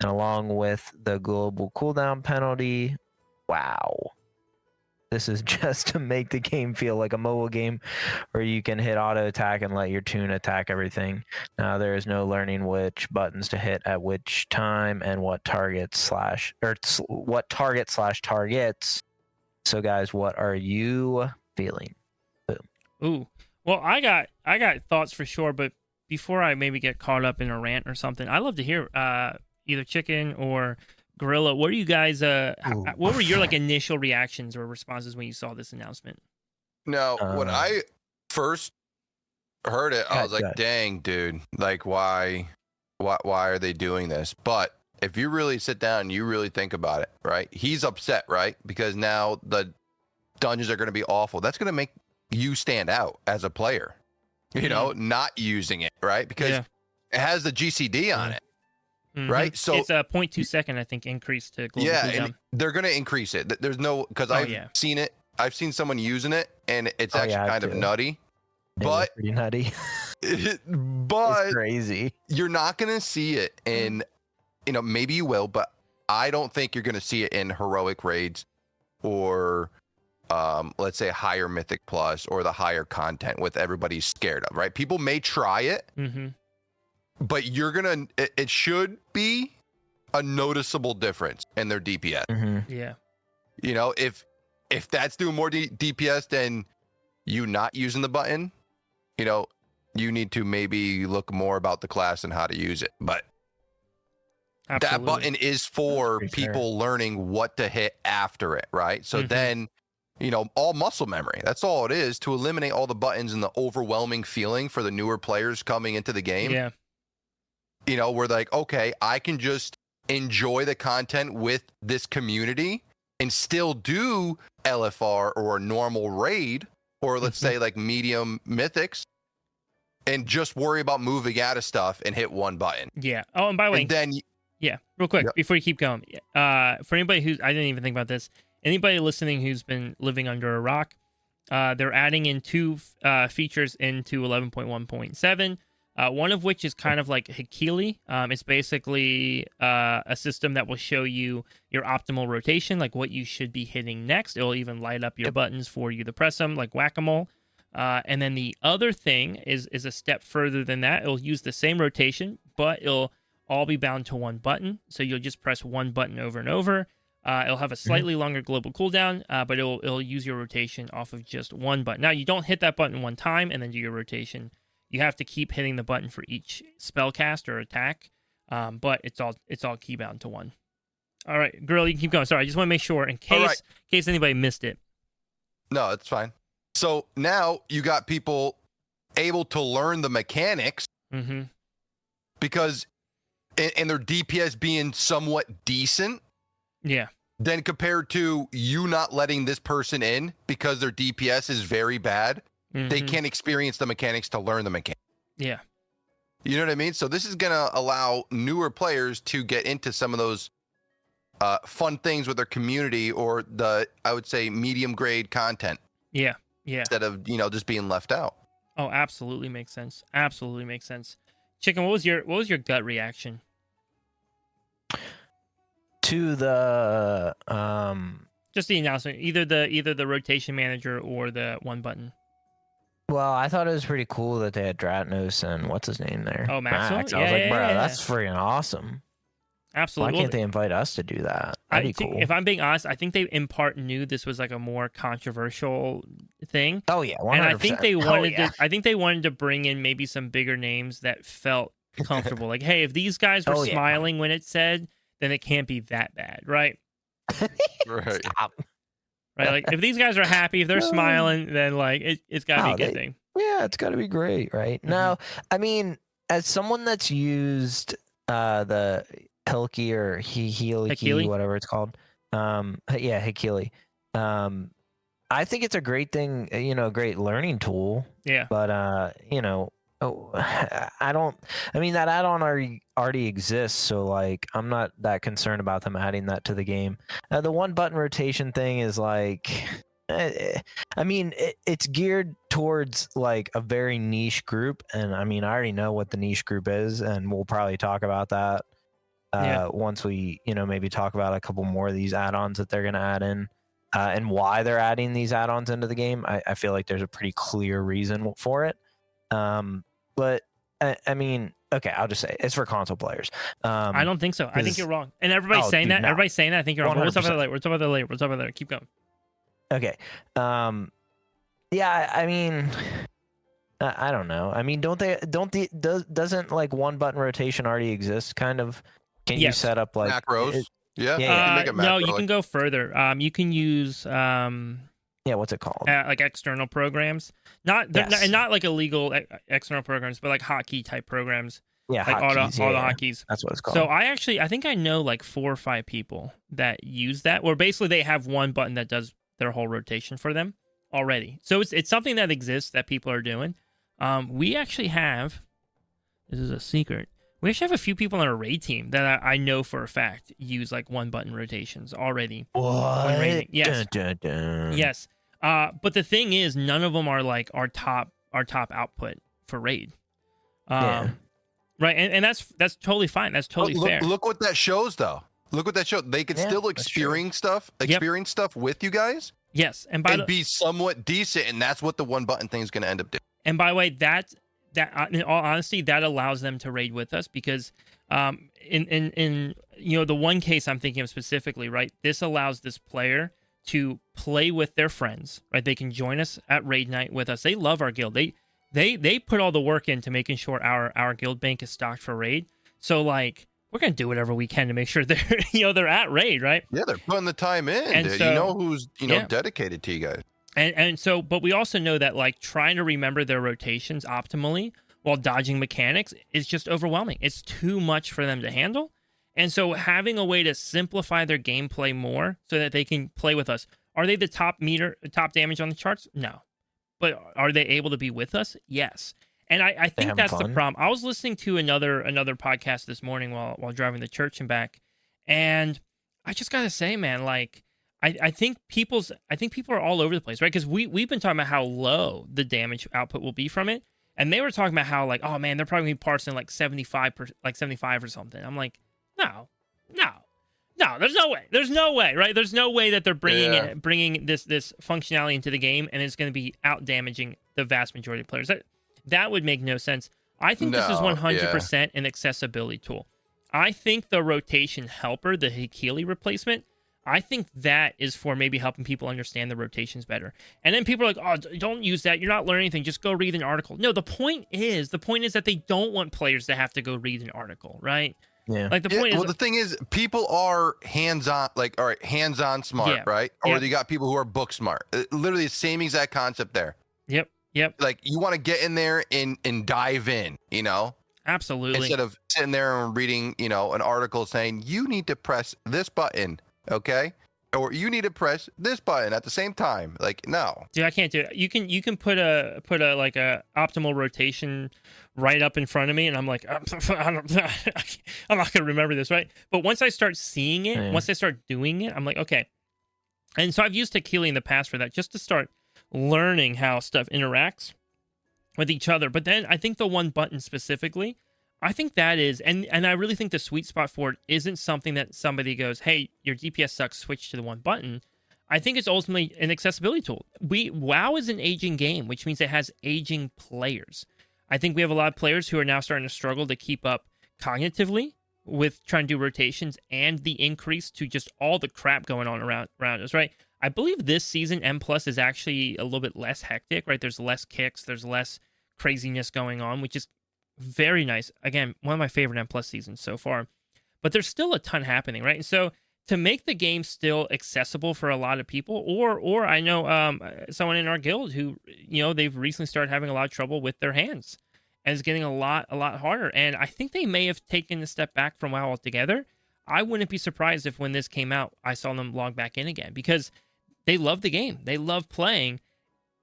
And along with the global cooldown penalty, wow. This is just to make the game feel like a mobile game where you can hit auto attack and let your tune attack everything. Now there is no learning which buttons to hit at which time and what targets. So guys, what are you feeling? Boom. Ooh. Well, I got thoughts for sure, but before I maybe get caught up in a rant or something, I'd love to hear either Chicken or Gorilla, what are you guys? What were your like initial reactions or responses when you saw this announcement? No, when I first heard it, I was like, "Dang, dude! Like, why are they doing this?" But if you really sit down and you really think about it, right? He's upset, right? Because now the dungeons are going to be awful. That's going to make you stand out as a player. You know, not using it, right? Because it has the GCD on it. right? So it's a 0.2 second, I think, increase to global cooldown. And they're going to increase it. There's no, because I've seen it. I've seen someone using it, and it's actually kind of nutty. But pretty nutty. But it's crazy. You're not going to see it in, maybe you will, but I don't think you're going to see it in heroic raids or let's say higher mythic plus or the higher content with everybody's scared of, right? People may try it, but it should be a noticeable difference in their DPS. Yeah. If that's doing more DPS than you not using the button, you need to maybe look more about the class and how to use it. But that button is for people learning what to hit after it, right? So then, all muscle memory. That's all it is, to eliminate all the buttons and the overwhelming feeling for the newer players coming into the game. Yeah. We're like, okay, I can just enjoy the content with this community and still do LFR or a normal raid, or let's say like medium mythics, and just worry about moving out of stuff and hit one button. Yeah. Oh, and by the way, real quick, before you keep going, for anybody I didn't even think about this, anybody listening who's been living under a rock, they're adding in two features into 11.1.7. One of which is kind of like Hikili. It's basically a system that will show you your optimal rotation, like what you should be hitting next. It'll even light up your buttons for you to press them, like whack-a-mole. And then the other thing is a step further than that. It'll use the same rotation, but it'll all be bound to one button. So you'll just press one button over and over. It'll have a slightly longer global cooldown, but it'll use your rotation off of just one button. Now, you don't hit that button one time and then do your rotation. You have to keep hitting the button for each spell cast or attack, but it's all key bound to one. All right, Gorilla, you can keep going. Sorry, I just want to make sure in case anybody missed it. No, it's fine. So now you got people able to learn the mechanics because, and their DPS being somewhat decent. Yeah. Then compared to you not letting this person in because their DPS is very bad. They can't experience the mechanics to learn the mechanics. Yeah. You know what I mean? So this is going to allow newer players to get into some of those fun things with their community, or I would say medium grade content. Yeah. Yeah. Instead of, just being left out. Oh, absolutely makes sense. Absolutely makes sense. Chicken, what was your gut reaction to the just the announcement, either the rotation manager or the one button? Well, I thought it was pretty cool that they had Dratnos and what's his name there. Oh, Max. I was like, bro, that's freaking awesome. Absolutely. Why can't they invite us to do that? That'd be cool. If I'm being honest, I think they in part knew this was like a more controversial thing. Oh yeah, 100%. And I think they wanted to bring in maybe some bigger names that felt comfortable. Like, hey, if these guys were smiling when it said, then it can't be that bad, right? Right. Stop. Right, like if these guys are happy, if they're smiling, then like it's got to be a good thing. Yeah, it's got to be great, right? Now, I mean, as someone that's used the Hilki or Hikili, whatever it's called, Hikili. I think it's a great thing, a great learning tool. Yeah. But that add-on already exists, so like I'm not that concerned about them adding that to the game. The one button rotation thing is like, it's geared towards like a very niche group, and I already know what the niche group is, and we'll probably talk about that once we maybe talk about a couple more of these add-ons that they're going to add in, and why they're adding these add-ons into the game. I feel like there's a pretty clear reason for it. But okay, I'll just say it's for console players. I don't think so. I think you're wrong. And everybody's saying that. No. Everybody's saying that. I think you're wrong. We'll talk about that later. We'll talk about that later. Keep going. Okay. Yeah, I don't know. Doesn't like one button rotation already exist kind of? Can you set up like macros? Yeah. You can make a macro, you can go further. You can use what's it called? Like external programs, not like illegal external programs, but like hotkey type programs. Yeah, like all the hotkeys. That's what it's called. So I think I know like 4 or 5 people that use that, where basically they have one button that does their whole rotation for them already. So it's something that exists that people are doing. We actually have, this is a secret, We actually have a few people on our raid team that I know for a fact use like 1-button rotations already. What? When raiding. Yes. Dun, dun, dun. Yes. But the thing is, none of them are like our top output for raid. Yeah. Right, and that's totally fine. That's totally fair. Look what that shows, though. Look what that shows. They could still experience stuff with you guys. Yes, and be somewhat decent, and that's what the 1-button thing is going to end up doing. And by the way, that in all honesty, that allows them to raid with us because, in the one case I'm thinking of specifically, right? This allows this player to play with their friends, right? They can join us at raid night with us. They love our guild. They put all the work into making sure our guild bank is stocked for raid. So like we're gonna do whatever we can to make sure they're they're at raid, right? Yeah, they're putting the time in. And so, you know who's dedicated to you guys. And so, but we also know that like trying to remember their rotations optimally while dodging mechanics is just overwhelming. It's too much for them to handle. And so having a way to simplify their gameplay more so that they can play with us. Are they the top damage on the charts? No. But are they able to be with us? Yes. And I think that's the problem. I was listening to another podcast this morning while driving to church and back, and I just gotta say, man, like I think people are all over the place, right? Because we've been talking about how low the damage output will be from it, and they were talking about how like, oh man, they're probably parsing like 75 or something. I'm like, no, there's no way, right? There's no way that they're bringing this functionality into the game, and it's going to be out damaging the vast majority of players. That would make no sense. I think this is 100% an accessibility tool. I think the rotation helper, the Hikili replacement, I think that is for maybe helping people understand the rotations better. And then people are like, oh, don't use that. You're not learning anything. Just go read an article. No, the point is that they don't want players to have to go read an article, right? Yeah. Like the point is. Well, the thing is, people are hands-on, like, all right, hands-on smart, right? Or you got people who are book smart. Literally the same exact concept there. Yep. Like you want to get in there and dive in, Absolutely. Instead of sitting there and reading, an article saying you need to press this button, okay? Or you need to press this button at the same time. Like, no. Dude, I can't do it. You can put a like a optimal rotation right up in front of me, and I'm like, I'm not gonna remember this, right? But once I start seeing it, once I start doing it, I'm like, okay. And so I've used Hikili in the past for that, just to start learning how stuff interacts with each other. But then I think the 1-button specifically, I think that is, and I really think the sweet spot for it isn't something that somebody goes, hey, your DPS sucks, switch to the 1-button. I think it's ultimately an accessibility tool. WoW is an aging game, which means it has aging players. I think we have a lot of players who are now starting to struggle to keep up cognitively with trying to do rotations and the increase to just all the crap going on around us, right? I believe this season M+ is actually a little bit less hectic, right? There's less kicks, there's less craziness going on, which is very nice. Again, one of my favorite M+ seasons so far. But there's still a ton happening, right? And so to make the game still accessible for a lot of people, or I know someone in our guild who, they've recently started having a lot of trouble with their hands, and it's getting a lot harder. And I think they may have taken a step back from WoW altogether. I wouldn't be surprised if when this came out, I saw them log back in again, because they love the game. They love playing,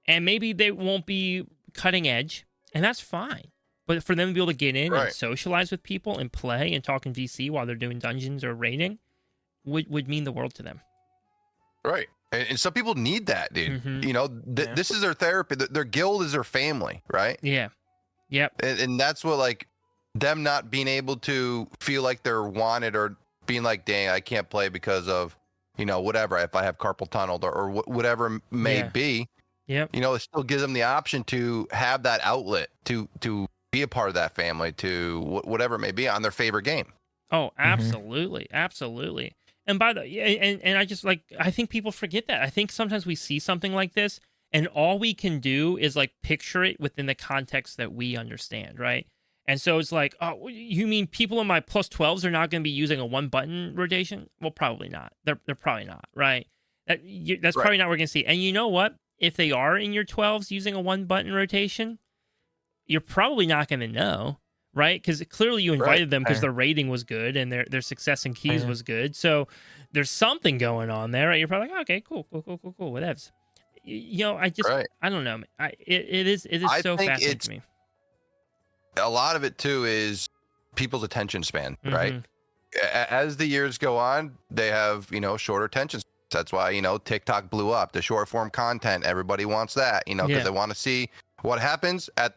and maybe they won't be cutting edge, and that's fine. But for them to be able to get in and socialize with people and play and talk in VC while they're doing dungeons or raiding would mean the world to them. Right. And some people need that, dude. Mm-hmm. This is their therapy. Their guild is their family, right? Yeah. Yep. And that's what, like, them not being able to feel like they're wanted or being like, dang, I can't play because of, whatever, if I have carpal tunnel or whatever may be. Yep. It still gives them the option to have that outlet to be a part of that family, to whatever it may be, on their favorite game. Oh, absolutely. Mm-hmm. Absolutely. And and I just, like, I think people forget that. I think sometimes we see something like this and all we can do is like picture it within the context that we understand, right? And so it's like, oh, you mean people in my +12s are not going to be using a 1-button rotation? Well, probably not. They're probably not, right? That's probably not what we're going to see. And you know what? If they are in your 12s using a 1-button rotation, you're probably not going to know, right? Because clearly you invited them because their rating was good and their success in keys was good. So there's something going on there, right? You're probably like, okay, cool, whatevs. I don't know. It is so fascinating to me. A lot of it too is people's attention span, right? As the years go on, they have, shorter attention. That's why, TikTok blew up. The short form content, everybody wants that, because they want to see what happens at,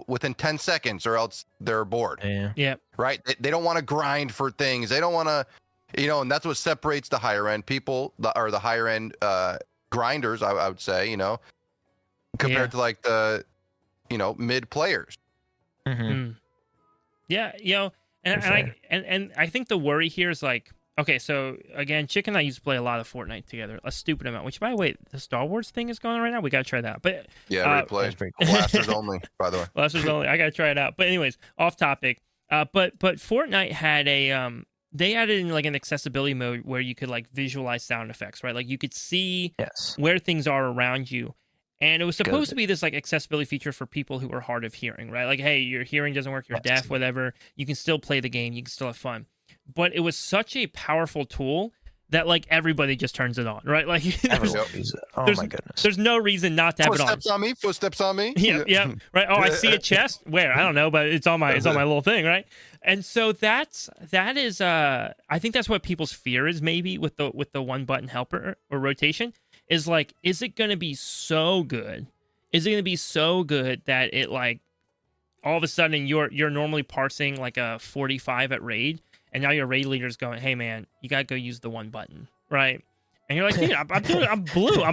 within 10 seconds or else they're bored. Yeah. Right? They don't want to grind for things. They don't want to, and that's what separates the higher end people or the higher end grinders, I would say, compared to like the, mid players. Yeah, and I think the worry here is like, okay, so again, Chick and I used to play a lot of Fortnite together, a stupid amount. Which, by the way, the Star Wars thing is going on right now. We gotta try that. But replay. Blasters only, by the way. Blasters only. I gotta try it out. But anyways, off topic. But Fortnite had a they added in like an accessibility mode where you could like visualize sound effects, right? Like you could see where things are around you. And it was supposed to be this like accessibility feature for people who are hard of hearing, right? Like, hey, your hearing doesn't work, you're deaf, whatever. You can still play the game, you can still have fun. But it was such a powerful tool that like everybody just turns it on, right? Like, oh my goodness, there's no reason not to have it on. Footsteps on me. Yeah, right. Oh, I see a chest. Where? I don't know, but it's on my little thing, right? And so that is I think that's what people's fear is maybe with the one button helper or rotation. Is like, is it going to be so good? Is it going to be so good that it like all of a sudden you're normally parsing like a 45 at raid, and now your raid leader's going, hey man, you gotta go use the one button, right? And you're like, dude, I'm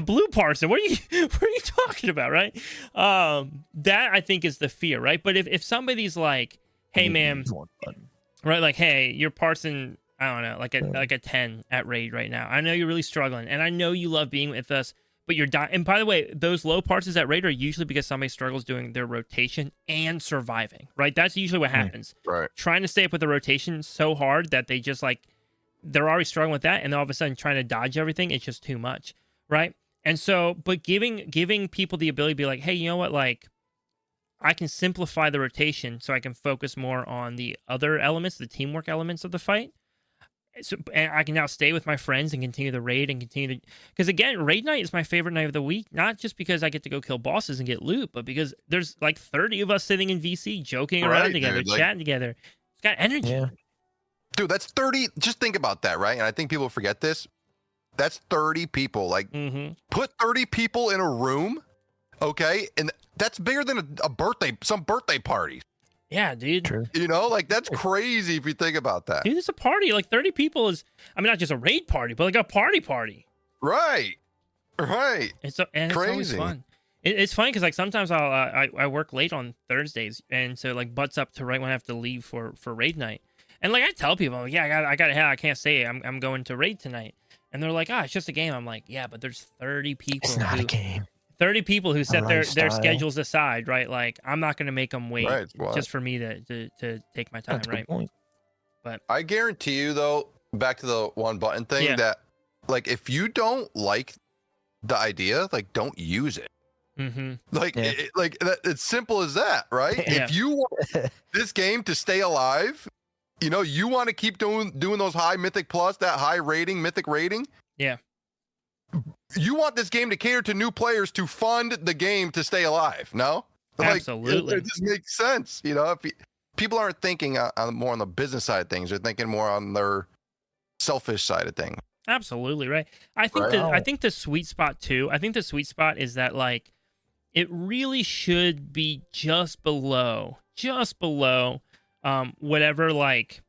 blue parsing. What are you talking about, right? That I think is the fear, right? But if somebody's like, hey man, right, like, hey, you're parsing, I don't know, like a 10 at raid right now. I know you're really struggling, and I know you love being with us, but you're dying. And by the way, those low parses at raid are usually because somebody struggles doing their rotation and surviving, right? That's usually what happens. Right. Trying to stay up with the rotation so hard that they just like, they're already struggling with that, and then all of a sudden trying to dodge everything, it's just too much, right? And so, but giving people the ability to be like, hey, you know what, like, I can simplify the rotation so I can focus more on the other elements, the teamwork elements of the fight. So, and I can now stay with my friends and continue the raid and continue to, because again, raid night is my favorite night of the week, not just because I get to go kill bosses and get loot, but because there's like 30 of us sitting in VC joking around together, chatting together. It's got energy. Yeah. Dude, that's 30. Just think about that, right? And I think people forget this. That's 30 people. Like, put 30 people in a room, okay? And that's bigger than some birthday party. Yeah, dude. True. Like, that's crazy if you think about that. Dude, it's a party. Like, 30 people is, I mean, not just a raid party, but like a party. Right. It's always fun. It's funny because like sometimes I work late on Thursdays, and so like butts up to right when I have to leave for raid night. And like I tell people, I'm like, yeah, I got to head. I can't stay. I'm going to raid tonight. And they're like, it's just a game. I'm like, yeah, but there's 30 people. It's not a game. 30 people who set their schedules aside, right? Like, I'm not going to make them wait just for me to take my time, right? But I guarantee you, though, back to the one button thing, that like if you don't like the idea, like don't use it. It's simple as that, right? If you want this game to stay alive, you want to keep doing those high mythic plus, that high rating, mythic rating. Yeah. You want this game to cater to new players to fund the game to stay alive, no? Absolutely. It just makes sense, If people aren't thinking more on the business side of things, they're thinking more on their selfish side of things. Absolutely, right. I think the sweet spot too. I think the sweet spot is that like it really should be just below whatever like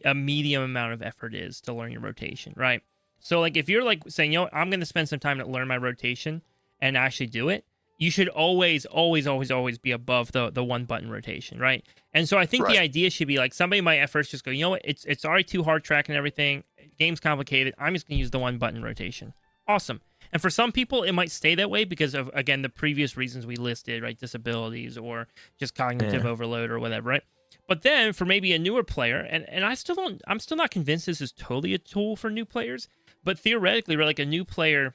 a medium amount of effort is to learn your rotation, right? So like if you're like saying, I'm going to spend some time to learn my rotation and actually do it, you should always be above the one button rotation, right? And so I think the idea should be like somebody might at first just go, you know what, it's already too hard tracking everything. Game's complicated. I'm just going to use the one button rotation. Awesome. And for some people, it might stay that way because of, again, the previous reasons we listed, right? Disabilities or just cognitive overload or whatever, right? But then for maybe a newer player, and I'm still not convinced this is totally a tool for new players, but theoretically, right, like a new player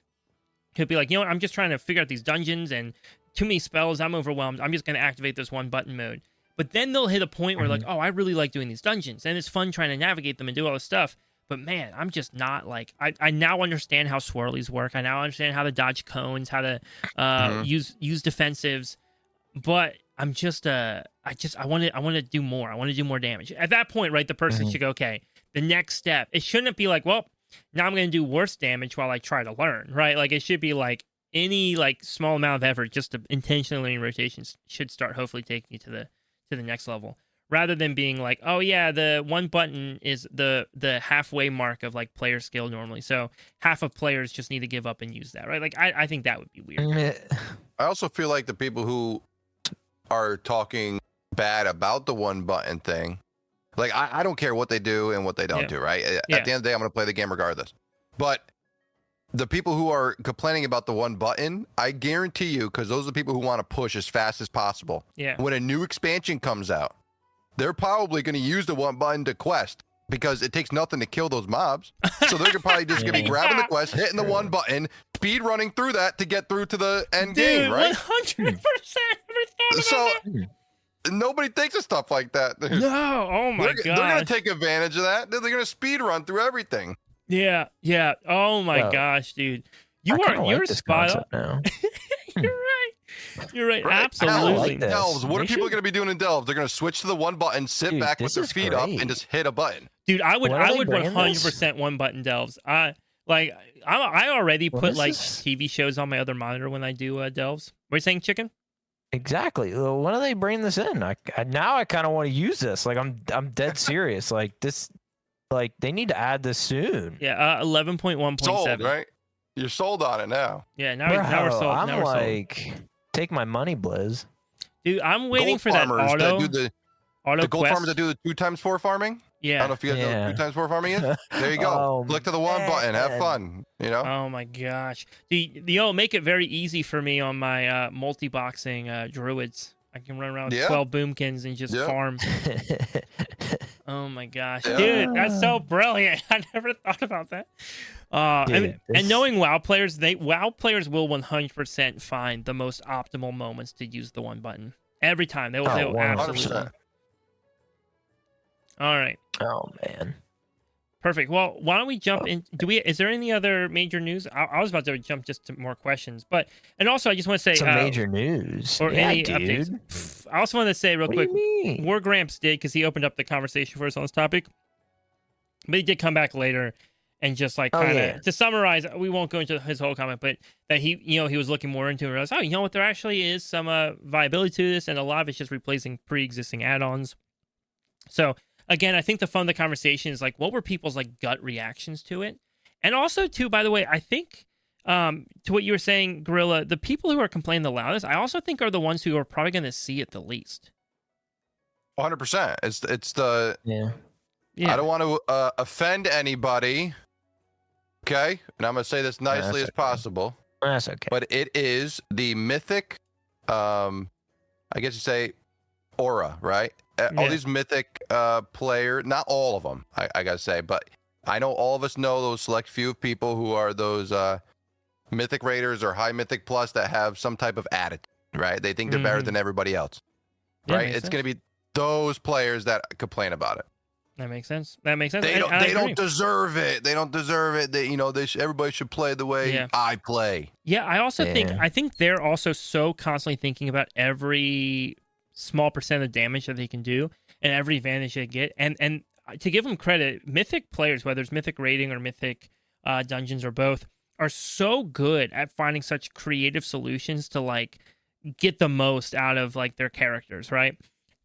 could be like, I'm just trying to figure out these dungeons and too many spells. I'm overwhelmed. I'm just going to activate this one button mode. But then they'll hit a point where like, I really like doing these dungeons and it's fun trying to navigate them and do all this stuff. But man, I'm just not like, I now understand how swirlies work. I now understand how to dodge cones, how to use defensives. But I want to do more. I want to do more damage. At that point, right, the person should go, okay, the next step. It shouldn't be like, well, now I'm going to do worse damage while I try to learn, right? Like, it should be like any like small amount of effort just to intentionally learning rotations should start hopefully taking you to the next level, rather than being like, oh yeah, the one button is the halfway mark of like player skill normally, so half of players just need to give up and use that, right? Like, I think that would be weird. I also feel like the people who are talking bad about the one button thing, like, I don't care what they do and what they don't do, right? At the end of the day, I'm going to play the game regardless. But the people who are complaining about the one button, I guarantee you, because those are the people who want to push as fast as possible. Yeah. When a new expansion comes out, they're probably going to use the one button to quest, because it takes nothing to kill those mobs. So they're probably just going to be grabbing the quest, hitting the one button, speed running through that to get through to the end game, right? 100%. So nobody thinks of stuff like that. No, oh my god. They're going to take advantage of that. They're going to speed run through everything. Yeah. Oh my gosh, dude. You're spot on. You're right. Absolutely. Delves. What are people going to be doing in Delves? They're going to switch to the one button, sit back with their feet up, and just hit a button. Dude, I would 100% one button Delves. I already put like TV shows on my other monitor when I do Delves. What are you saying, Chicken? Exactly. When are they bringing this in? Now I kind of want to use this. Like, I'm dead serious. Like this, like they need to add this soon. Yeah, 11.1.7. Sold, right? You're sold on it now. Yeah, now we're sold. I'm like, take my money, Blizz. Dude, I'm waiting for that auto. The gold farmers that do the 2x4 farming. Yeah. I don't know if you guys know what 2x4 farming is. There you go. Click to the one button. Have fun. You know. Oh my gosh. Make it very easy for me on my multi-boxing druids. I can run around with 12 boomkins and just farm. Oh my gosh, dude, that's so brilliant. I never thought about that. And knowing WoW players, WoW players will 100% find the most optimal moments to use the one button every time. They will absolutely. All right. Oh man. Perfect. Well, why don't we jump in? Is there any other major news? I was about to jump just to more questions, and also I just want to say some major news or any dude. updates. I also want to say real quick, War Gramps did, because he opened up the conversation for us on this topic, but he did come back later and just like kind of to summarize. We won't go into his whole comment, but that he was looking more into it. And realized, you know what? There actually is some viability to this, and a lot of it's just replacing pre-existing add-ons. So. Again, I think the fun of the conversation is like, what were people's like gut reactions to it? And also, too, by the way, I think to what you were saying, Gorilla, the people who are complaining the loudest, I also think are the ones who are probably going to see it the least. 100%. It's the I don't want to offend anybody. Okay, and I'm going to say this nicely as possible. That's okay. But it is the mythic, I guess you say, aura, right? All these mythic players, not all of them, I gotta say, but I know all of us know those select few of people who are those mythic raiders or high mythic plus that have some type of attitude, right? They think they're better than everybody else, right? It's going to be those players that complain about it. That makes sense. They don't deserve it. They don't deserve it. Everybody should play the way I play. Yeah, I also think they're also so constantly thinking about every small percent of damage that they can do and every advantage they get, and to give them credit, mythic players, whether it's mythic raiding or mythic dungeons or both, are so good at finding such creative solutions to like get the most out of like their characters, right?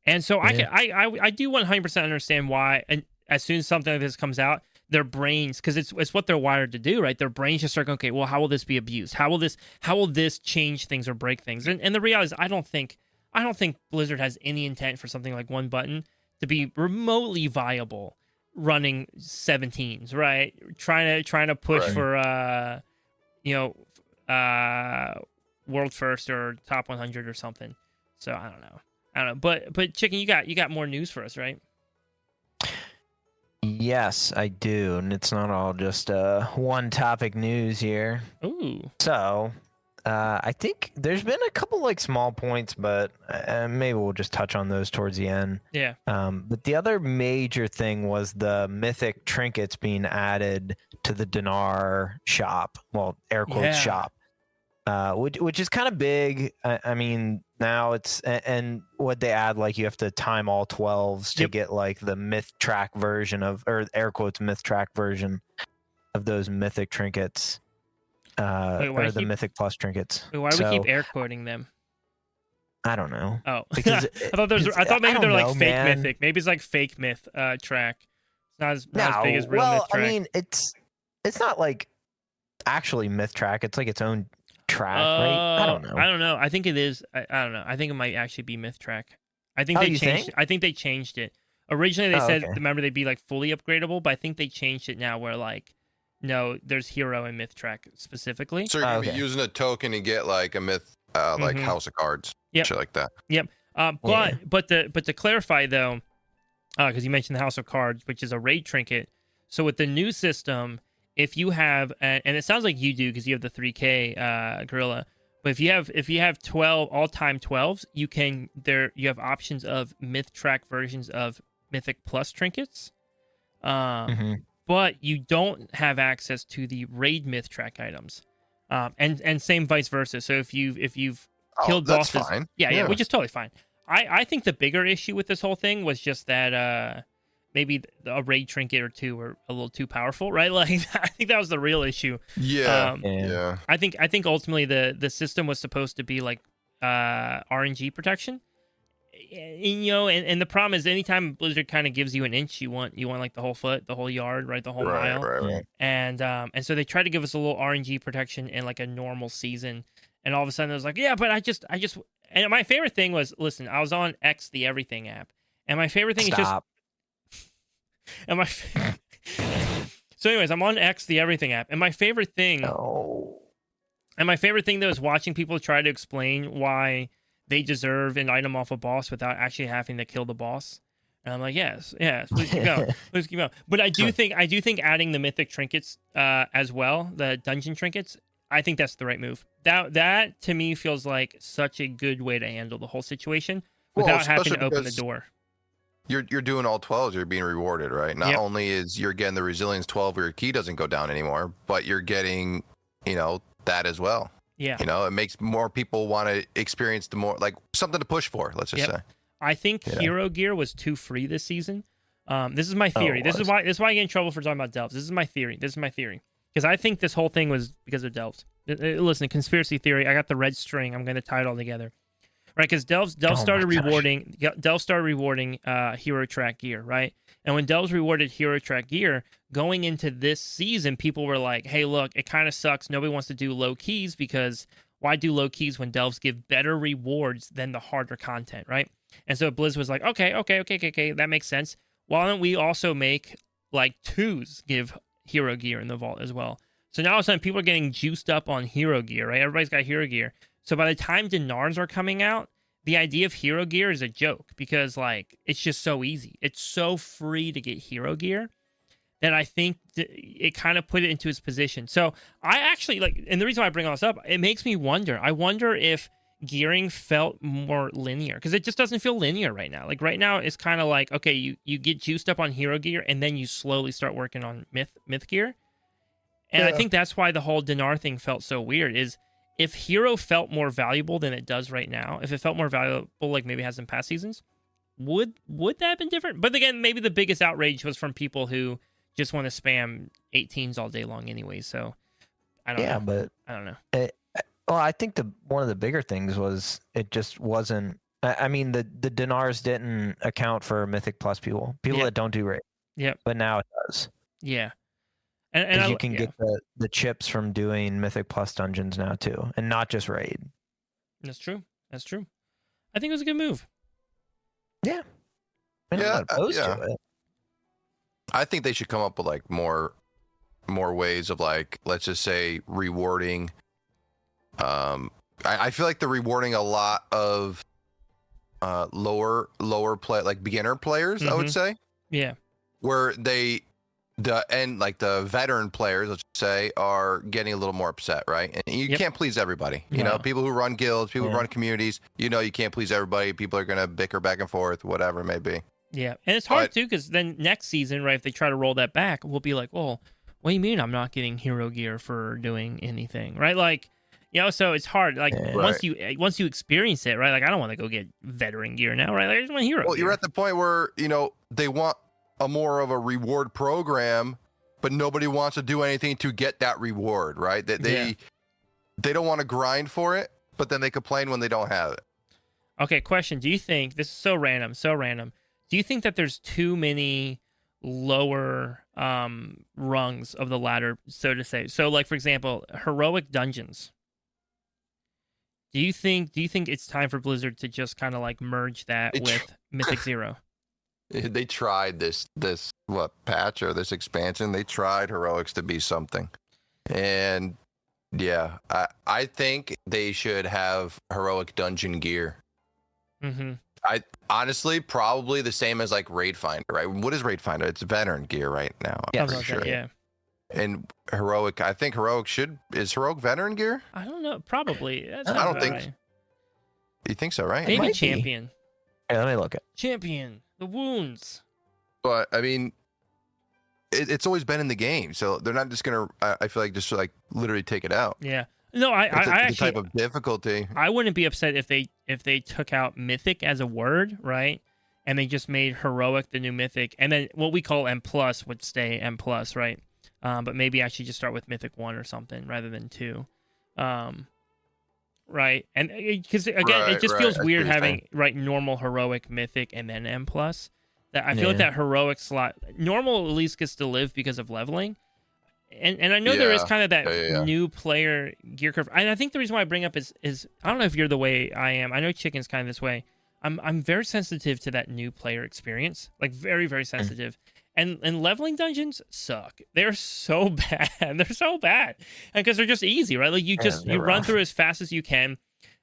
And so I do 100% understand why, and as soon as something like this comes out, their brains, because it's what they're wired to do, right? Their brains just start going, okay, well, how will this be abused? How will this change things or break things? And the reality is, I don't think Blizzard has any intent for something like one button to be remotely viable running 17s, right? Trying to push for world first or top 100 or something. So I don't know. But Chicken, you got more news for us, right? Yes, I do, and it's not all just one topic news here. Ooh. So I think there's been a couple like small points, but maybe we'll just touch on those towards the end. Yeah. But the other major thing was the mythic trinkets being added to the dinar shop. Well, air quotes shop. which is kind of big. I mean, now it's and what they add, like you have to time all 12s to get like the myth track version of, or air quotes myth track version of those mythic trinkets, or the mythic plus trinkets. Why do we keep air quoting them? I don't know. Oh, because I thought maybe they're like fake mythic. Maybe it's like fake myth track. It's not as big as real myth track. I mean, it's not like actually myth track. It's like its own track, right? I don't know. I think it is. I don't know. I think it might actually be myth track. I think they changed. I think they changed it. Originally, they said, remember, they'd be like fully upgradable, but I think they changed it now where like, no, there's hero and myth track specifically. So you're gonna be using a token to get like a myth, like House of Cards, shit like that. Yep. But to clarify though, because you mentioned the House of Cards, which is a raid trinket. So with the new system, if you have, and it sounds like you do because you have the 3K gorilla, but if you have 12 all-time 12s, you have options of myth track versions of Mythic Plus trinkets, but you don't have access to the raid myth track items, and same vice versa. So if you've killed bosses, fine. Yeah, which is totally fine. I think the bigger issue with this whole thing was just that maybe a raid trinket or two were a little too powerful, right? Like I think that was the real issue. Yeah. I think ultimately the system was supposed to be like RNG protection. And the problem is anytime Blizzard kind of gives you an inch, you want like the whole foot, the whole yard, right, the whole mile. Right. And so they tried to give us a little RNG protection in like a normal season, and all of a sudden it was like, yeah, but I just and my favorite thing was, listen, I was on X the Everything app, and my favorite thing is just and so anyways, I'm on X the Everything app, and my favorite thing though is watching people try to explain why they deserve an item off a boss without actually having to kill the boss. And I'm like, yes, please keep going. Please keep going. But I do think adding the mythic trinkets as well, the dungeon trinkets, I think that's the right move. That to me feels like such a good way to handle the whole situation without having to open the door. You're doing all 12s, you're being rewarded, right? Not only is you're getting the resilience 12 where your key doesn't go down anymore, but you're getting, that as well. Yeah. It makes more people want to experience the more, like, something to push for, let's just say. I think hero gear was too free this season. This is my theory. This is why I get in trouble for talking about delves. This is my theory. Because I think this whole thing was because of delves. Listen, conspiracy theory. I got the red string. I'm going to tie it all together. Right, because delves started rewarding hero track gear, right? And when delves rewarded hero track gear, going into this season, people were like, hey, look, it kind of sucks. Nobody wants to do low keys because why do low keys when delves give better rewards than the harder content, right? And so Blizz was like, okay, that makes sense. Why don't we also make like 2s give hero gear in the vault as well? So now all of a sudden people are getting juiced up on hero gear, right? Everybody's got hero gear. So by the time dinars are coming out, the idea of hero gear is a joke because like it's just so easy. It's so free to get hero gear that I think it kind of put it into its position. So I actually like, and the reason why I bring all this up, it makes me wonder. I wonder if gearing felt more linear because it just doesn't feel linear right now. Like right now it's kind of like, okay, you get juiced up on hero gear and then you slowly start working on myth gear. And I think that's why the whole dinar thing felt so weird is if hero felt more valuable than it does right now, if it felt more valuable like maybe it has in past seasons, would that have been different? But again, maybe the biggest outrage was from people who just want to spam 18s all day long anyway. So I don't know. Yeah, but I don't know. I think one of the bigger things was it just wasn't. I mean, the dinars didn't account for Mythic Plus people that don't do raid. Yep. But now it does. Yeah. And you can get the chips from doing Mythic Plus dungeons now too, and not just raid. That's true. I think it was a good move. Yeah. I'm not opposed to it. I think they should come up with like more ways of like, let's just say rewarding. I feel like they're rewarding a lot of lower play, like beginner players. I would say. Yeah. Where the veteran players, let's say, are getting a little more upset, right? And you can't please everybody. You know, people who run guilds, people who run communities, you can't please everybody. People are going to bicker back and forth, whatever it may be. Yeah, and it's hard too, because then next season, right, if they try to roll that back, we'll be like, well, what do you mean I'm not getting hero gear for doing anything, right? Like, So it's hard. Like once you experience it, right? Like I don't want to go get veteran gear now, right? Like I just want hero. Well, gear. You're at the point where they want a more of a reward program, but nobody wants to do anything to get that reward, right? They don't want to grind for it, but then they complain when they don't have it. Okay, question. Do you think this is so random? Do you think that there's too many lower rungs of the ladder, so to say? So, like for example, heroic dungeons. Do you think it's time for Blizzard to just kind of like merge that with Mythic Zero? They tried this patch or this expansion. They tried heroics to be something, and I think they should have heroic dungeon gear. Mm-hmm. I honestly probably the same as like Raid Finder, right? What is Raid Finder? It's veteran gear right now. Yeah, I'm pretty sure. Yeah. And heroic, I think heroic is heroic veteran gear? I don't know. Probably. I don't think. Right. You think so, right? Maybe champion. Hey, let me look at champion. The wounds. But I mean, it's always been in the game, so they're not just gonna. I feel like just like literally take it out. Yeah. No, I actually type of difficulty. I wouldn't be upset if they took out mythic as a word, right? And they just made heroic the new mythic, and then what we call M+ would stay M+, right? But maybe actually just start with mythic 1 or something rather than 2. Right? And because again, it just feels weird having normal, heroic, mythic, and then M+. That I feel like that heroic slot, normal at least gets to live because of leveling. And I know there is kind of that new player gear curve. And I think the reason why I bring up is I don't know if you're the way I am. I know Chicken's kind of this way. I'm very sensitive to that new player experience. Like very, very sensitive. And leveling dungeons suck. They're so bad. They're so bad. And because they're just easy, right? Like you run through as fast as you can.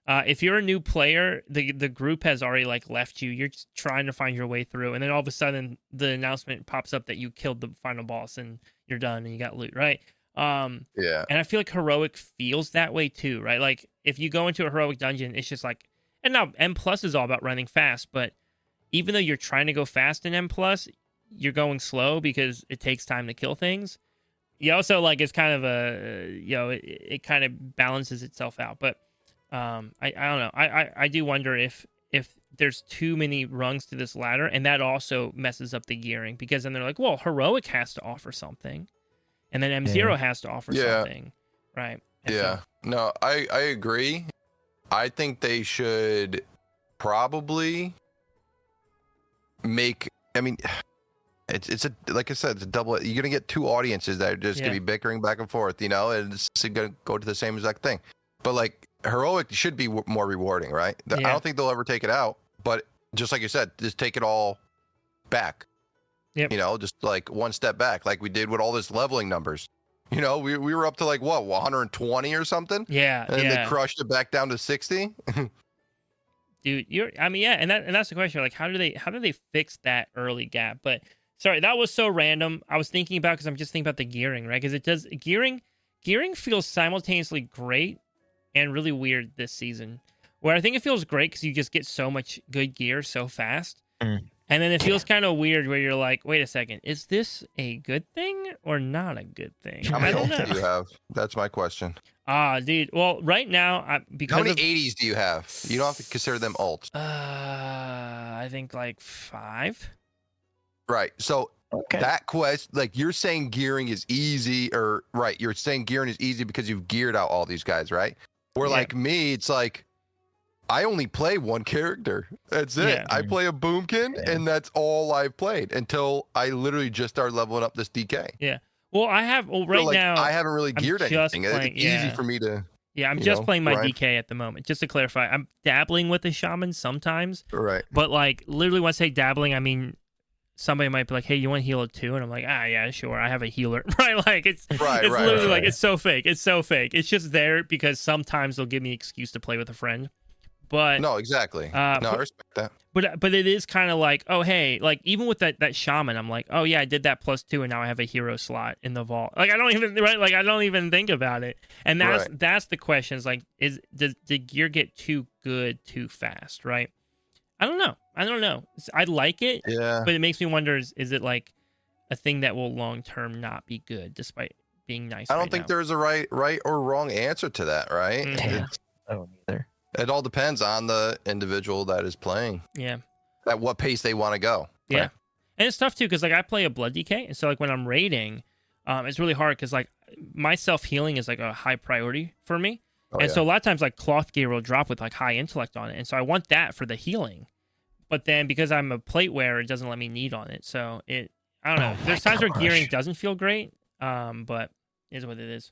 If you're a new player, the group has already like left you. You're just trying to find your way through, and then all of a sudden the announcement pops up that you killed the final boss and you're done and you got loot, right? And I feel like heroic feels that way too, right? Like if you go into a heroic dungeon, it's just like, and now M+ is all about running fast, but even though you're trying to go fast in M+, you're going slow because it takes time to kill things. You also like it's kind of a it kind of balances itself out, but. I don't know. I do wonder if there's too many rungs to this ladder, and that also messes up the gearing, because then they're like, well, heroic has to offer something, and then M0 has to offer something, right? And no, I agree. I think they should probably make. I mean, it's a like I said, it's a double. You're gonna get two audiences that are just gonna be bickering back and forth, and it's gonna go to the same exact thing. But like heroic should be more rewarding, right? I don't think they'll ever take it out, but just like you said, just take it all back. Yep. Just like one step back, like we did with all this leveling numbers. We were up to like what 120 or something. Yeah. And they crushed it back down to 60. Dude, and that's the question. Like, how do they fix that early gap? But sorry, that was so random. I was thinking about because I'm just thinking about the gearing, right? Because gearing feels simultaneously great and really weird this season, where I think it feels great because you just get so much good gear so fast. And then it feels kind of weird where you're like, wait a second, is this a good thing or not a good thing? How many ults do you have? That's my question. Dude. Well, right now, because how many 80s do you have? You don't have to consider them ults. I think like 5. Right. So that quest, like you're saying gearing is easy, or right, you're saying gearing is easy because you've geared out all these guys, right? Where like me, it's like I only play one character. That's it. I play a Boomkin, and that's all I've played until I literally just started leveling up this DK. Yeah. Well, I have now. I haven't really geared anything. It's easy for me to. Yeah, I'm just playing my DK at the moment. Just to clarify, I'm dabbling with the shaman sometimes. Right. But like literally, when I say dabbling, I mean somebody might be like, "Hey, you want to heal it too?" And I'm like, yeah, sure. I have a healer." Right? Like it's literally like it's so fake. It's so fake. It's just there because sometimes they'll give me an excuse to play with a friend. But no, exactly. I respect that. But it is kind of like, oh hey, like even with that shaman, I'm like, oh yeah, I did that +2, and now I have a hero slot in the vault. Like I don't even think about it. And that's the question. Is like, does the gear get too good too fast? Right? I don't know. I like it, but it makes me wonder: is it like a thing that will long term not be good, despite being nice. I don't think there's a right or wrong answer to that, right? Yeah. I don't either. It all depends on the individual that is playing. Yeah. At what pace they want to go. Yeah. Right? And it's tough too, because like I play a blood DK, and so like when I'm raiding, it's really hard because like my self healing is like a high priority for me, so a lot of times like cloth gear will drop with like high intellect on it, and so I want that for the healing. But then because I'm a plate wearer, it doesn't let me need on it, so I don't know. There's times where gearing doesn't feel great, but it is what it is.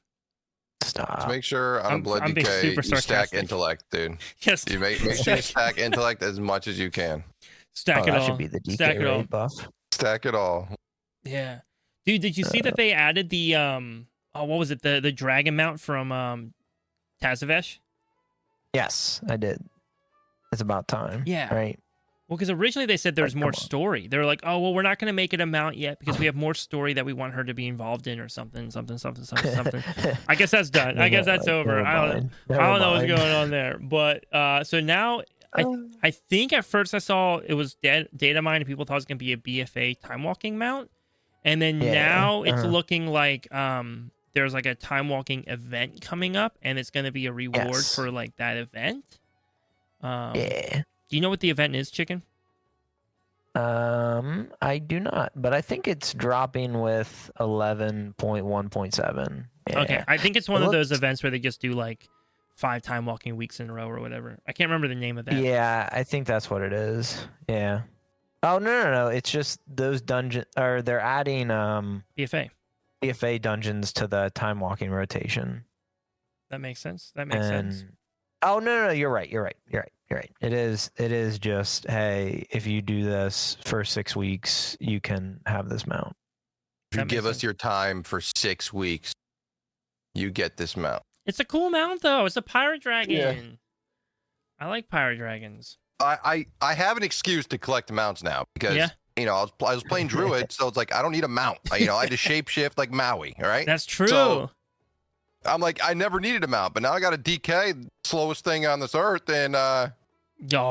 Stop. Just make sure on a blood DK you stack intellect, dude. Yes. You make sure you stack intellect as much as you can. Stack it all. That should be the DK Stack it all. buff. Stack it all. Yeah, dude. Did you see that they added the what was it, the dragon mount from Tazavesh? Yes, I did. It's about time. Yeah. Right. Well, because originally they said there's more story. They were like, oh, well, we're not going to make it a mount yet because we have more story that we want her to be involved in or something. I guess that's done. I guess that's over. I don't know what's going on there. But so now I think at first I saw it was data mine and people thought it was going to be a BFA time walking mount. And then now it's looking like there's like a time walking event coming up and it's going to be a reward for like that event. Do you know what the event is, Chicken? I do not, but I think it's dropping with 11.1.7. Yeah. Okay, I think it's one of those events where they just do like 5 time walking weeks in a row or whatever. I can't remember the name of that. Yeah, I think that's what it is. Yeah. Oh no! It's just those dungeon, or they're adding BFA dungeons to the time walking rotation. That makes sense. Sense. Oh no! You're right. It is just, hey, if you do this for 6 weeks, you can have this mount. If you give us your time for 6 weeks, you get this mount. It's a cool mount though. It's a pirate dragon. Yeah. I like pirate dragons. I have an excuse to collect mounts now because I was playing Druid, so it's like I don't need a mount. I had to shapeshift like Maui, right? That's true. So I'm like, I never needed a mount, but now I got a DK, slowest thing on this earth, and oh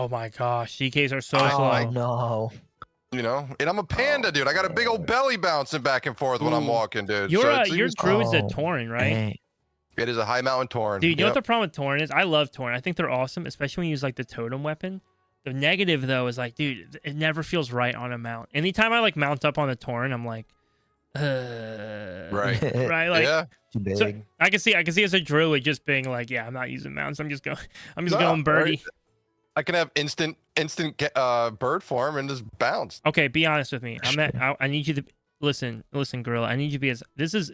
my gosh, DKs are so slow. No. And I'm a panda, dude. I got a big old belly bouncing back and forth when I'm walking, dude. Your Druid's a Tauren, right? Dang. It is a high mountain Tauren. Dude, you know what the problem with Tauren is? I love Tauren. I think they're awesome, especially when you use like the totem weapon. The negative though is like, dude, it never feels right on a mount. Anytime I like mount up on the Tauren, I'm like, right, like, yeah. So I can see as a druid just being like, yeah, I'm not using mounts. I'm just going birdie. Right. I can have instant bird form and just bounce. Okay, be honest with me. I need you to listen, Gorilla. I need you to be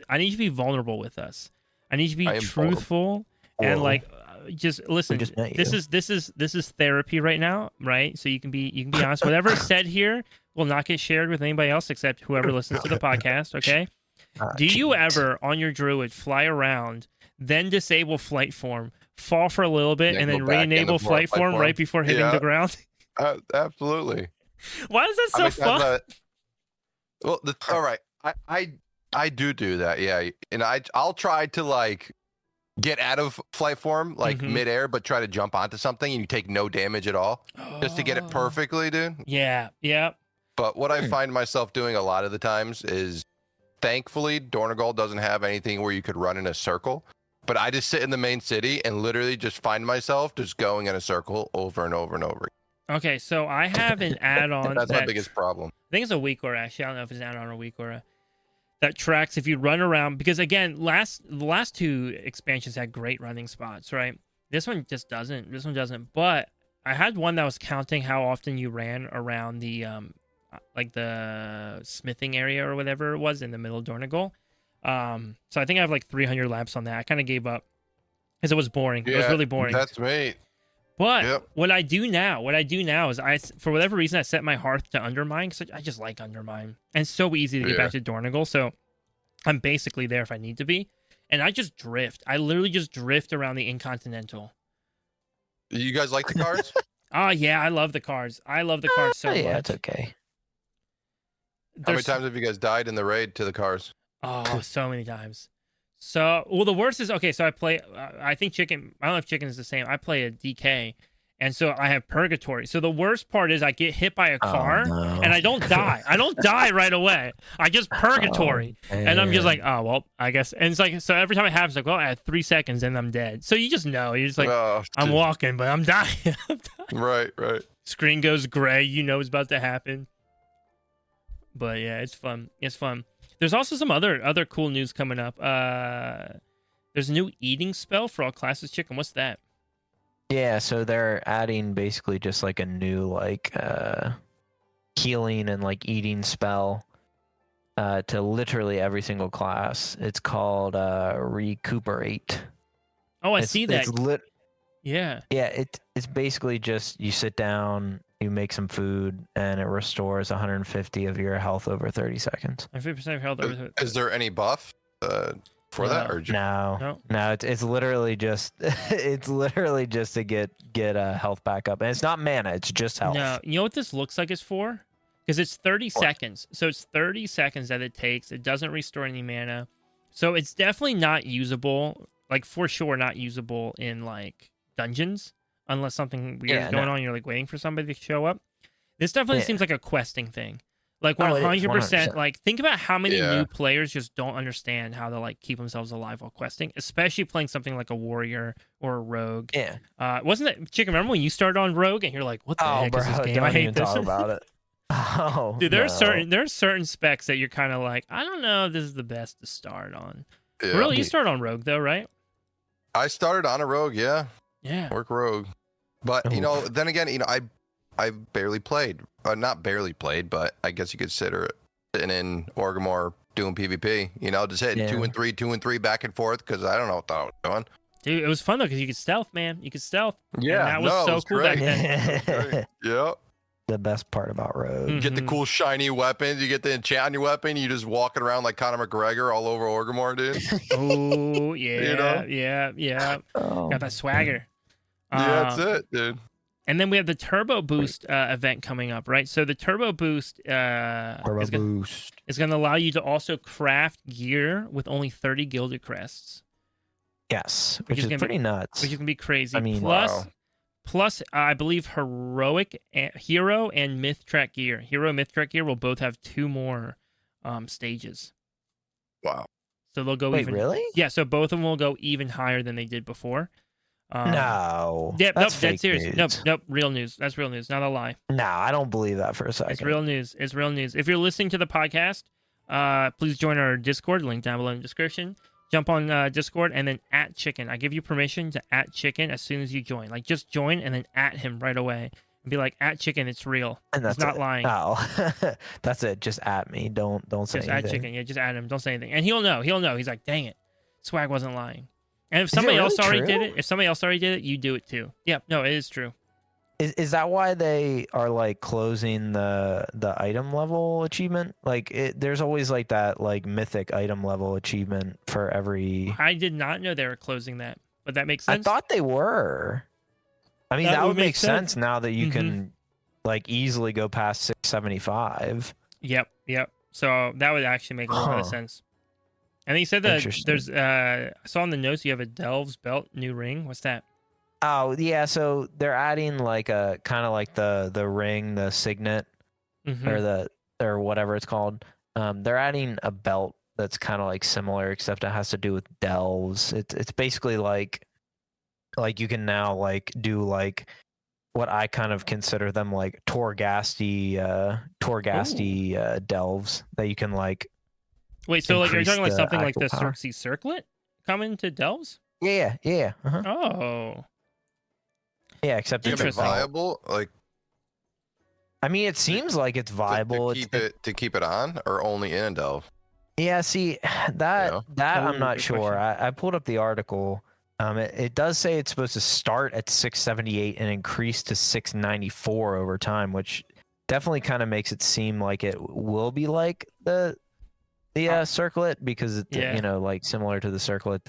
I need you to be vulnerable with us. I need you to be truthful and like just listen. This is therapy right now, right? So you can be honest. Whatever is said here will not get shared with anybody else except whoever listens to the podcast. Okay. Do you ever on your druid fly around, then disable flight form, fall for a little bit, and then re-enable flight form right before hitting the ground? Absolutely. Why is that so fun? Well, all right. I do that. Yeah, and I'll try to like get out of flight form like midair, but try to jump onto something and you take no damage at all, just to get it perfectly, dude. Yeah. But what I find myself doing a lot of the times is, thankfully, Dornegal doesn't have anything where you could run in a circle. But I just sit in the main city and literally just find myself just going in a circle over and over and over. Okay, so I have an add-on. That's my biggest problem. I think it's a weak aura, actually. I don't know if it's an add-on or weak aura. That tracks if you run around, because again, the last 2 expansions had great running spots, right? This one just doesn't. This one doesn't. But I had one that was counting how often you ran around the like the smithing area or whatever it was in the middle of Dornegal. So I think I have like 300 laps on that. I kind of gave up because it was boring. It was really boring. That's me. But what I do now is for whatever reason, I set my hearth to Undermine because I just like Undermine. And it's so easy to get back to Dornegal. So I'm basically there if I need to be. And I just drift. I literally just drift around the Incontinental. You guys like the cards? Oh, yeah. I love the cards. I love the cards so much. Yeah, it's okay. How many times have you guys died in the raid to the cars? Oh, so many times. So, well, the worst is, okay, so I play, I think Chicken, I don't know if Chicken is the same. I play a DK, And so I have purgatory. So the worst part is I get hit by a car and I don't die. I don't die right away. I just purgatory. And I'm just like, oh, well, I guess. And it's like, so every time it happens, like, well, I had 3 seconds and I'm dead. So you just know. You're just like, I'm walking, but I'm dying. Right. Screen goes gray. You know it's about to happen. But yeah, it's fun. It's fun. There's also some other cool news coming up. There's a new eating spell for all classes. Chicken, what's that? Yeah, so they're adding basically just like a new like healing and like eating spell to literally every single class. It's called Recuperate. Oh, I see that. Yeah. Yeah, it's basically just you sit down, you make some food, and it restores 150 of your health over 30 seconds. 50% of health over 30 seconds. Is there any buff for that? Or just... No. It's literally just to get health back up, and it's not mana. It's just health. No, you know what this looks like it's for? Because it's 30 seconds. So it's 30 seconds that it takes. It doesn't restore any mana. So it's definitely not usable. Like for sure, not usable in like dungeons unless something weird is going on. You're like waiting for somebody to show up. This definitely seems like a questing thing. Like 100%. Like think about how many new players just don't understand how to like keep themselves alive while questing, especially playing something like a warrior or a rogue. Yeah. Wasn't it, Chicken? Remember when you started on rogue and you're like, what the heck is this game? I hate this. Talk about it. Oh, dude, there are certain specs that you're kind of like, I don't know if this is the best to start on. Yeah. Really, you started on rogue though, right? I started on a rogue, yeah. Work rogue, but then again, I barely played. Not barely played, but I guess you could consider it sitting in Orgrimmar doing PvP. Just hitting 2 and 3 back and forth because I don't know what I was doing. Dude, it was fun though because you could stealth, man. You could stealth. Yeah, and that was so cool great. back then. Yeah. The best part about rogue. You get the cool shiny weapons. You get the enchant on your weapon. You just walking around like Conor McGregor all over Orgrimmar, dude. Oh yeah, yeah. Got that swagger. Yeah, that's it, dude. And then we have the Turbo Boost event coming up, right? So the Turbo Boost is going to allow you to also craft gear with only 30 Gilded Crests. Yes, which is pretty nuts. Which is going to be crazy. I mean, plus, I believe Hero and Myth Track gear. Hero and Myth Track gear will both have 2 more stages. Wow. So they'll go even. Really? Yeah, so both of them will go even higher than they did before. No. Yeah, that's serious. Nope, real news. That's real news, not a lie. No, I don't believe that for a second. It's real news. It's real news. If you're listening to the podcast, please join our Discord, link down below in the description. Jump on Discord and then @Chicken. I give you permission to @Chicken as soon as you join. Like just join and then @him right away and be like @Chicken. It's real. And that's not lying. Oh, that's it. Just @me. Don't say anything. Just @Chicken. Yeah, just @him. Don't say anything, and he'll know. He'll know. He's like, dang it, Swag wasn't lying. And if somebody else already did it, you do it too. Yeah, no, it is true. Is that why they are like closing the item level achievement? Like there's always like that like mythic item level achievement for every. I did not know they were closing that, but that makes sense. I thought they were. I mean, that would make sense now that you can like easily go past 675. Yep. So that would actually make a lot of sense. And he said that there's I saw in the notes you have a Delves belt new ring. What's that? Oh yeah, so they're adding like a kind of like the ring, the signet, or whatever it's called. They're adding a belt that's kind of like similar, except it has to do with delves. It's basically like you can now like do like what I kind of consider them like Torghasti delves that you can like. Wait, so like you're talking like something like the Xerxes Circlet coming to delves? Yeah. Uh-huh. Oh. Yeah, except it's viable. Like, I mean, it seems like it's viable to keep it on, or only in a delve. Yeah, see that I'm not sure. I pulled up the article. It does say it's supposed to start at 678 and increase to 694 over time, which definitely kind of makes it seem like it will be like the circlet because like similar to the circlet,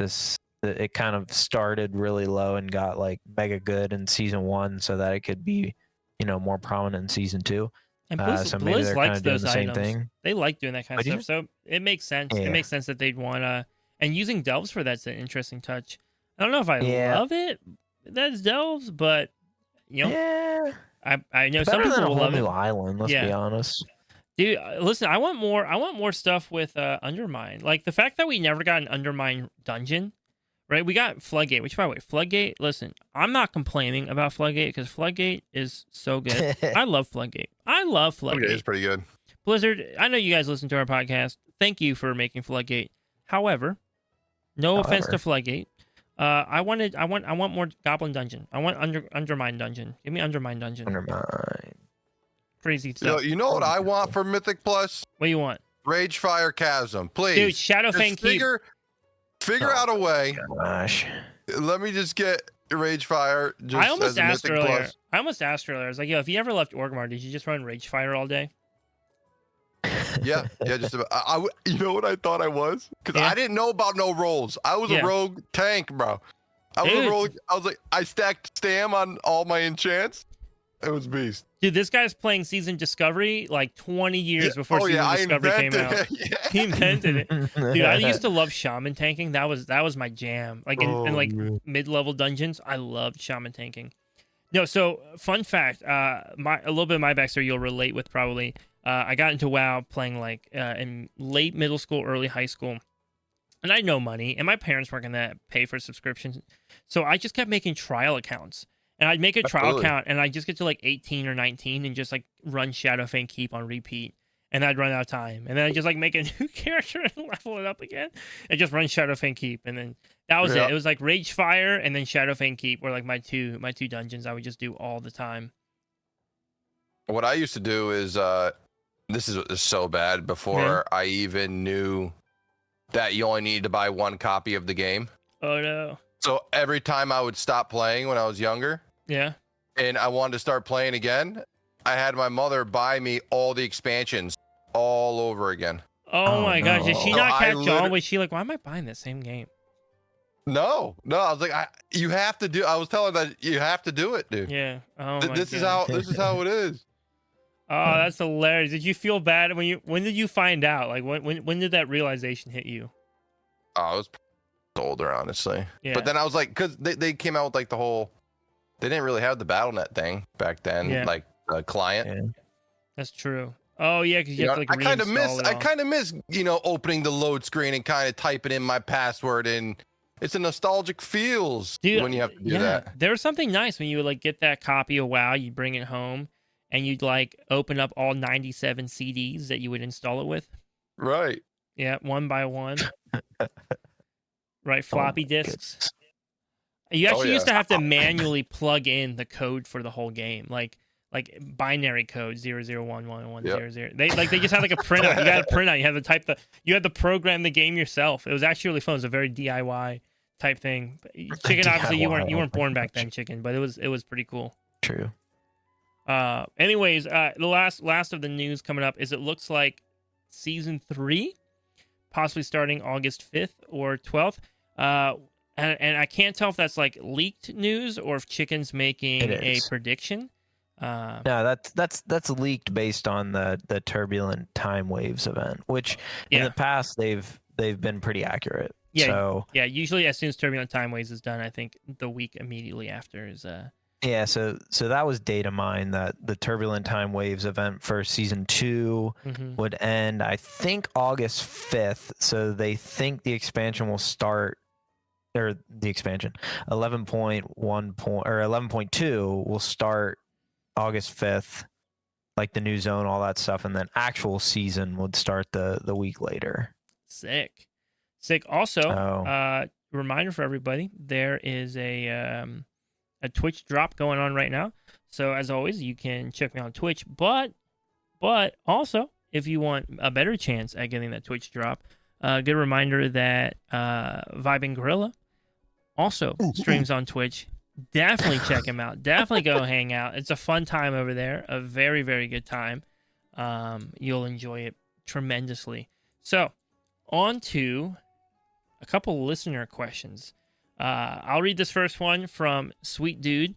it kind of started really low and got like mega good in season 1 so that it could be, more prominent in season 2. And Blizz likes those items. Thing. They like doing that kind of stuff. So it makes sense. Yeah. It makes sense that they'd want to, and using delves for that's an interesting touch. I don't know if I love it. That's delves, but Yeah. I know Better some people than a will whole love new it. island. Let's be honest. Dude, listen, I want more stuff with Undermine. Like the fact that we never got an Undermine dungeon, right? We got Floodgate, which by the way, Floodgate, listen, I'm not complaining about Floodgate because Floodgate is so good. I love Floodgate. Floodgate is pretty good. Blizzard, I know you guys listen to our podcast. Thank you for making Floodgate. However, no offense to Floodgate. I want more Goblin Dungeon. I want Undermine Dungeon. Give me Undermine Dungeon. Undermine. Crazy stuff. You know what I want for Mythic Plus? What do you want? Ragefire Chasm, please. Dude, Shadowfang Keep. Figure out a way. Gosh. Let me just get Ragefire. I almost asked earlier. I was like, yo, if you ever left Orgrimmar, did you just run Ragefire all day? Yeah, just about. You know what I thought I was? Because I didn't know about no rolls. I was a rogue tank, bro. I was like, I stacked Stam on all my enchants. It was beast. Dude, this guy's playing Season Discovery like 20 years before Season Discovery came out. He invented it. Dude, I used to love Shaman tanking. That was my jam. Like in like mid-level dungeons, I loved Shaman tanking. No, so fun fact, a little bit of my backstory you'll relate with probably. I got into WoW playing like in late middle school, early high school. And I had no money, and my parents weren't going to pay for subscriptions. So I just kept making trial accounts. And I'd make a trial account, and I'd just get to like 18 or 19 and just like run Shadowfang Keep on repeat. And I'd run out of time. And then I'd just like make a new character and level it up again. And just run Shadowfang Keep. And then that was it. It was like Ragefire and then Shadowfang Keep were like my two dungeons I would just do all the time. What I used to do is, this is so bad, before I even knew that you only needed to buy one copy of the game. Oh, no. So every time I would stop playing when I was younger, and I wanted to start playing again, I had my mother buy me all the expansions all over again. Oh my gosh, did she not catch on? Was she like, why am I buying the same game? No, I was like, you have to do. I was telling her that you have to do it, dude. Yeah. Oh this is how it is. Oh, that's hilarious. Did you feel bad when did you find out? Like when did that realization hit you? I was older, honestly. Yeah. But then I was like, because they came out with like the whole, they didn't really have the BattleNet thing back then, like a client. Yeah. That's true. Oh yeah, because you have to like I kind of miss opening the load screen and kind of typing in my password, and it's a nostalgic feels when you have to do that. There was something nice when you would like get that copy of WoW, you bring it home, and you'd like open up all 97 CDs that you would install it with. Right. Yeah, one by one. Right, floppy disks. You actually used to have to manually plug in the code for the whole game, like binary code 001110. They just had like a printout. You got a printout. You had to program the game yourself. It was actually really fun. It was a very DIY type thing. Chicken, obviously you weren't born back then, Chicken, but it was pretty cool. True. Anyways, the last of the news coming up is it looks like season 3, possibly starting August 5th or 12th. And I can't tell if that's like leaked news or if Chicken's making a prediction. No, that's leaked based on the Turbulent Time Waves event, which in the past they've been pretty accurate. Yeah, so, usually as soon as Turbulent Time Waves is done, I think the week immediately after is Yeah, so that was data mine that the Turbulent Time Waves event for season 2 would end, I think, August 5th. So they think the expansion will start, or the expansion 11.1 or 11.2 will start August 5th, like the new zone, all that stuff, and then actual season would start the week later. Sick. Also, reminder for everybody, there is a Twitch drop going on right now. So as always, you can check me on Twitch, but also if you want a better chance at getting that Twitch drop, good reminder that VibingGorilla also streams on Twitch. Definitely check him out. Definitely go hang out. It's a fun time over there. A very, very good time. You'll enjoy it tremendously. So, on to a couple listener questions. I'll read this first one from Sweet Dude.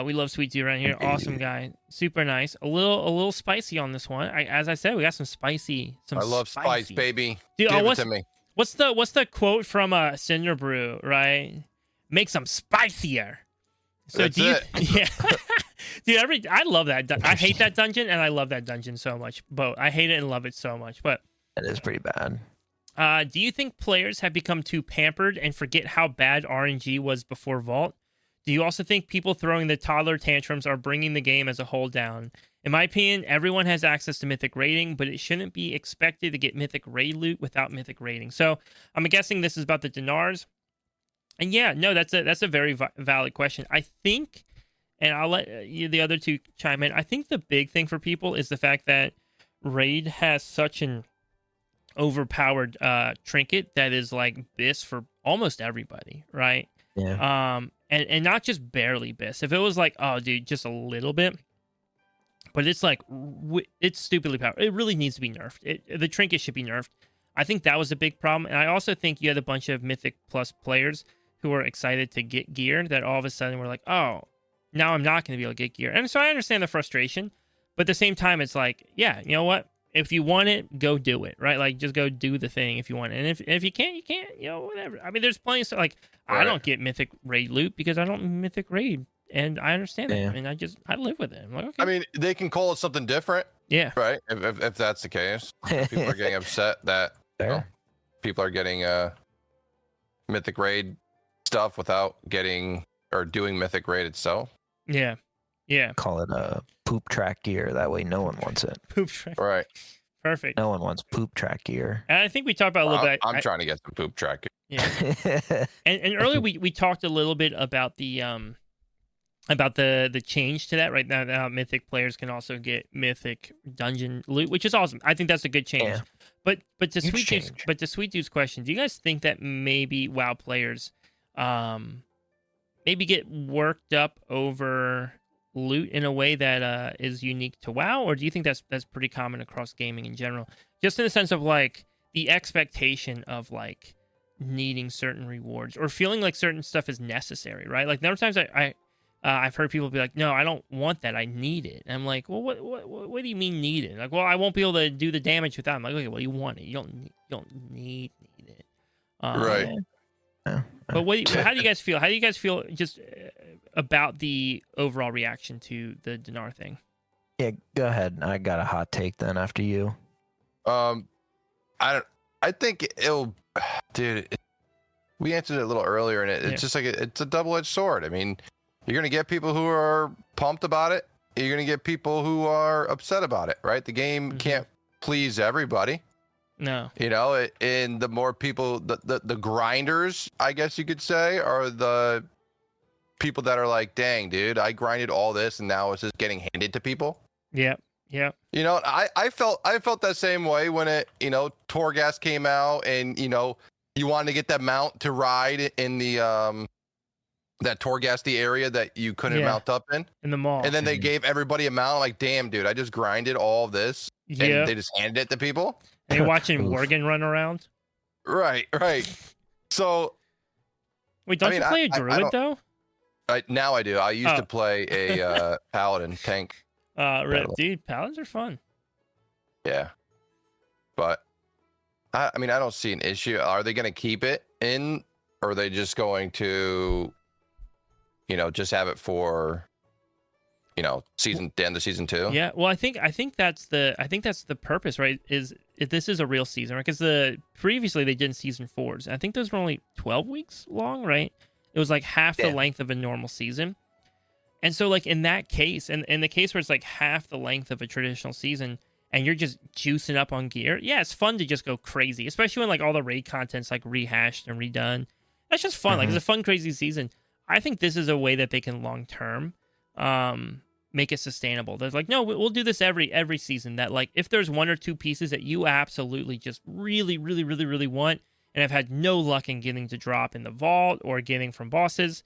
We love Sweet Dude around here. Awesome guy. Super nice. A little spicy on this one. As I said, we got some spicy. I love spice, baby. Dude, give it to me. What's the quote from Cinder Brew, right? Make some spicier. So That's it. Yeah. Dude, I love that. I hate that dungeon, and I love that dungeon so much. Both. I hate it and love it so much. But it is pretty bad. Do you think players have become too pampered and forget how bad RNG was before Vault? Do you also think people throwing the toddler tantrums are bringing the game as a whole down? In my opinion, everyone has access to Mythic raiding, but it shouldn't be expected to get Mythic raid loot without Mythic raiding. So I'm guessing this is about the dinars. And yeah, no, that's a very valid question. I think, and I'll let you the other two chime in. I think the big thing for people is the fact that raid has such an overpowered trinket that is like BIS for almost everybody, right? Yeah. And not just barely BIS. If it was like, oh, dude, just a little bit. But it's like, it's stupidly powerful. It really needs to be nerfed. The trinket should be nerfed. I think that was a big problem. And I also think you had a bunch of Mythic Plus players who were excited to get gear that all of a sudden were like, oh, now I'm not going to be able to get gear. And so I understand the frustration. But at the same time, it's like, yeah, you know what? If you want it, go do it, right? Like, just go do the thing if you want it. And if you can't, you can't, you know, whatever. I mean, there's plenty of stuff. Like, right. I don't get Mythic Raid loot because I don't Mythic Raid. And I understand it, and I live with it. I'm like, okay. I mean, they can call it something different. Yeah. Right? If that's the case. People are getting upset that people are getting Mythic Raid stuff without getting or doing Mythic Raid itself. Yeah. Yeah. Call it a poop track gear. That way no one wants it. Poop track. Right. Perfect. No one wants poop track gear. And I think we talked about a little bit. I'm trying to get some poop track gear. Yeah. and earlier we talked a little bit about the change to that right now. Mythic players can also get Mythic dungeon loot, which is awesome. I think that's a good change. Yeah. But to Sweet Dude's question, do you guys think that maybe WoW players maybe get worked up over loot in a way that is unique to WoW, or do you think that's pretty common across gaming in general? Just in the sense of like the expectation of like needing certain rewards or feeling like certain stuff is necessary, right? Like there are times I've heard people be like, "No, I don't want that. I need it." And I'm like, "Well, what do you mean need it?" Like, "Well, I won't be able to do the damage without." I'm like, "Okay, well, you want it. You don't need it." Right. But how do you guys feel? How do you guys feel just about the overall reaction to the dinar thing? Yeah, go ahead. I got a hot take then after you. I think it'll, dude. We answered it a little earlier, and it's just like it's a double-edged sword. I mean, you're gonna get people who are pumped about it. You're gonna get people who are upset about it, right? The game can't please everybody. No. You know, and the more people, the grinders, I guess you could say, are the people that are like, dang, dude, I grinded all this and now it's just getting handed to people. Yeah. Yeah. You know, I felt that same way when Torghast came out and, you wanted to get that mount to ride in the that Torghasty area that you couldn't mount up in the mall. And then they gave everybody a mount. Like, damn, dude, I just grinded all of this. And they just handed it to people. And you're watching Worgen run around. Right. So, wait, don't you play a druid though? Now I do. I used to play a paladin tank. Dude, paladins are fun. Yeah, but I mean, I don't see an issue. Are they going to keep it in, or are they just going to, just have it for, the end of season 2? Yeah, well, I think that's the purpose, right? Is if this is a real season, right? Because previously they did season 4s. I think those were only 12 weeks long, right? It was like half the length of a normal season. And so, like, in that case, and in the case where it's like half the length of a traditional season, and you're just juicing up on gear, yeah, it's fun to just go crazy, especially when like all the raid content's like rehashed and redone. That's just fun. Like, it's a fun, crazy season. I think this is a way that they can long term make it sustainable. There's like, no, we'll do this every season. That like, if there's one or two pieces that you absolutely just really, really, really, really want, and I've had no luck in getting to drop in the vault or getting from bosses,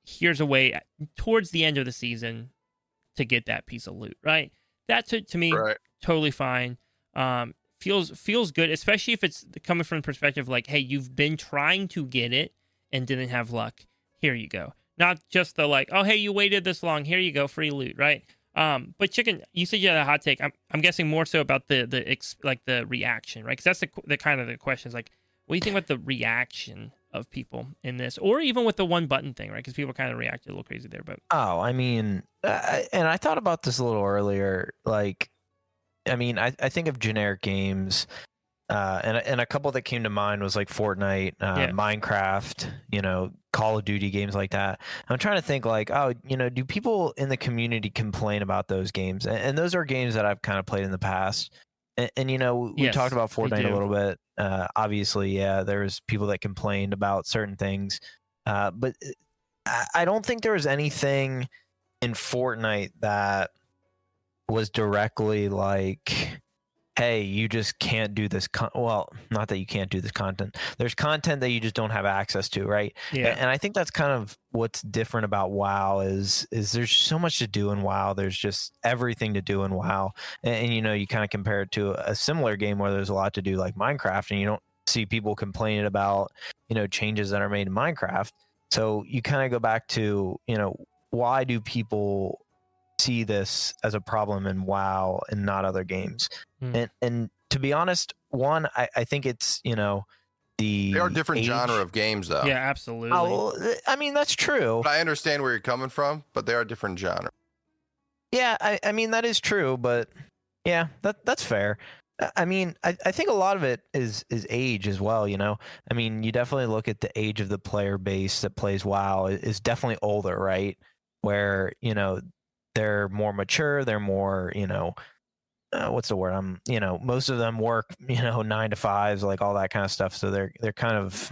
here's a way towards the end of the season to get that piece of loot, right? That to me, totally fine. Feels good, especially if it's coming from the perspective like, hey, you've been trying to get it and didn't have luck. Here you go. Not just the like, oh, hey, you waited this long. Here you go, free loot, right? But Chicken, you said you had a hot take. I'm guessing more so about the reaction, right? Because that's the kind of the questions like, what do you think about the reaction of people in this, or even with the one button thing, right? Because people kind of reacted a little crazy there. But I mean, and I thought about this a little earlier. Like, I mean, I think of generic games, and a couple that came to mind was like Fortnite, Minecraft, Call of Duty, games like that. I'm trying to think like, do people in the community complain about those games? And those are games that I've kind of played in the past. And we talked about Fortnite a little bit. Obviously, there's people that complained about certain things, but I don't think there was anything in Fortnite that was directly like, hey, you just can't do this. Well, not that you can't do this content. There's content that you just don't have access to, right? Yeah. And I think that's kind of what's different about WoW is there's so much to do in WoW. There's just everything to do in WoW. And you kind of compare it to a similar game where there's a lot to do like Minecraft, and you don't see people complaining about, changes that are made in Minecraft. So you kind of go back to, why do people see this as a problem in WoW and not other games? And to be honest, one, I think it's they are different genre of games though. Yeah, absolutely. I mean, that's true. I understand where you're coming from, but they are different genre. Yeah, I mean that is true, but yeah, that's fair. I mean, I think a lot of it is age as well. I mean, you definitely look at the age of the player base that plays WoW is definitely older, right? Where they're more mature, they're more what's the word? Most of them work 9 to 5s, like all that kind of stuff. So they're kind of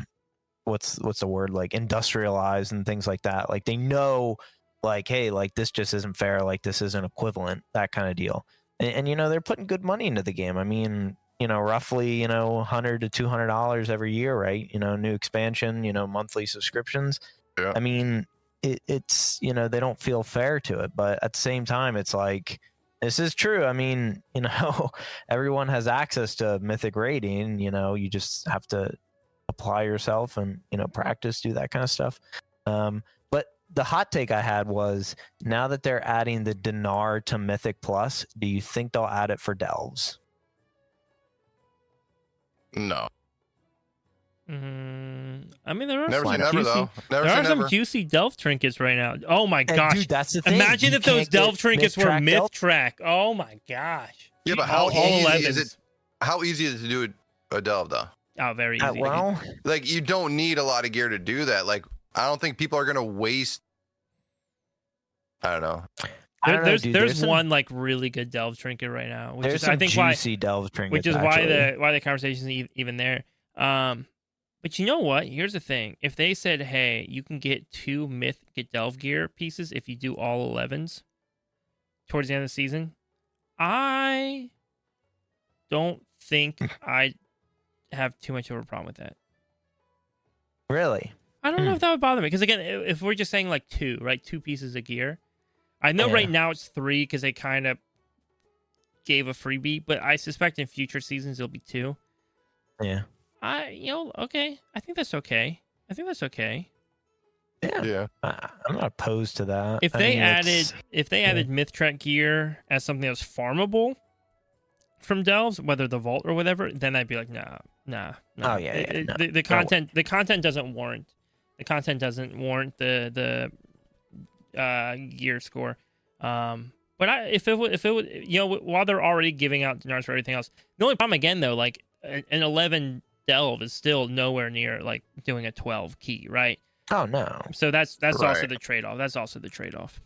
what's the word, like industrialized and things like that. Like they know, like, hey, like this just isn't fair, like this isn't equivalent, that kind of deal. And they're putting good money into the game. I mean, roughly $100 to $200 every year, right? New expansion, monthly subscriptions. Yeah. I mean, it's they don't feel fair to it, but at the same time, it's like, this is true. I mean, everyone has access to mythic rating. You just have to apply yourself and practice, do that kind of stuff. But the hot take I had was, now that they're adding the dinar to Mythic Plus, do you think they'll add it for delves? No. I mean, there are never say never, though. There are some juicy delve trinkets right now. Oh my gosh, dude, that's the thing. Imagine if those delve trinkets were myth track. Oh my gosh. Yeah, but how easy is it? How easy is it to do a delve though? Oh, very easy. Well, like you don't need a lot of gear to do that. Like I don't think people are gonna waste. I don't know. There's one like really good delve trinket right now, which there's is I think juicy delve trinket, which is why the conversation is even there. But you know what? Here's the thing. If they said, hey, you can get 2 get delve gear pieces if you do all 11s towards the end of the season, I don't think I'd have too much of a problem with that. Really? I don't know if that would bother me. Because again, if we're just saying like 2, right? 2 pieces of gear. I know right now it's 3 because they kind of gave a freebie, but I suspect in future seasons it'll be 2. Yeah. Okay. I think that's okay. Yeah. I'm not opposed to that. If they added myth track gear as something that was farmable from delves, whether the vault or whatever, then I'd be like, nah. Oh yeah. The content doesn't warrant. The content doesn't warrant the gear score. But if it would, while they're already giving out dinars for everything else, the only problem again though, like an 11 delve is still nowhere near like doing a 12 key, right? Oh no. So that's right. also the trade-off.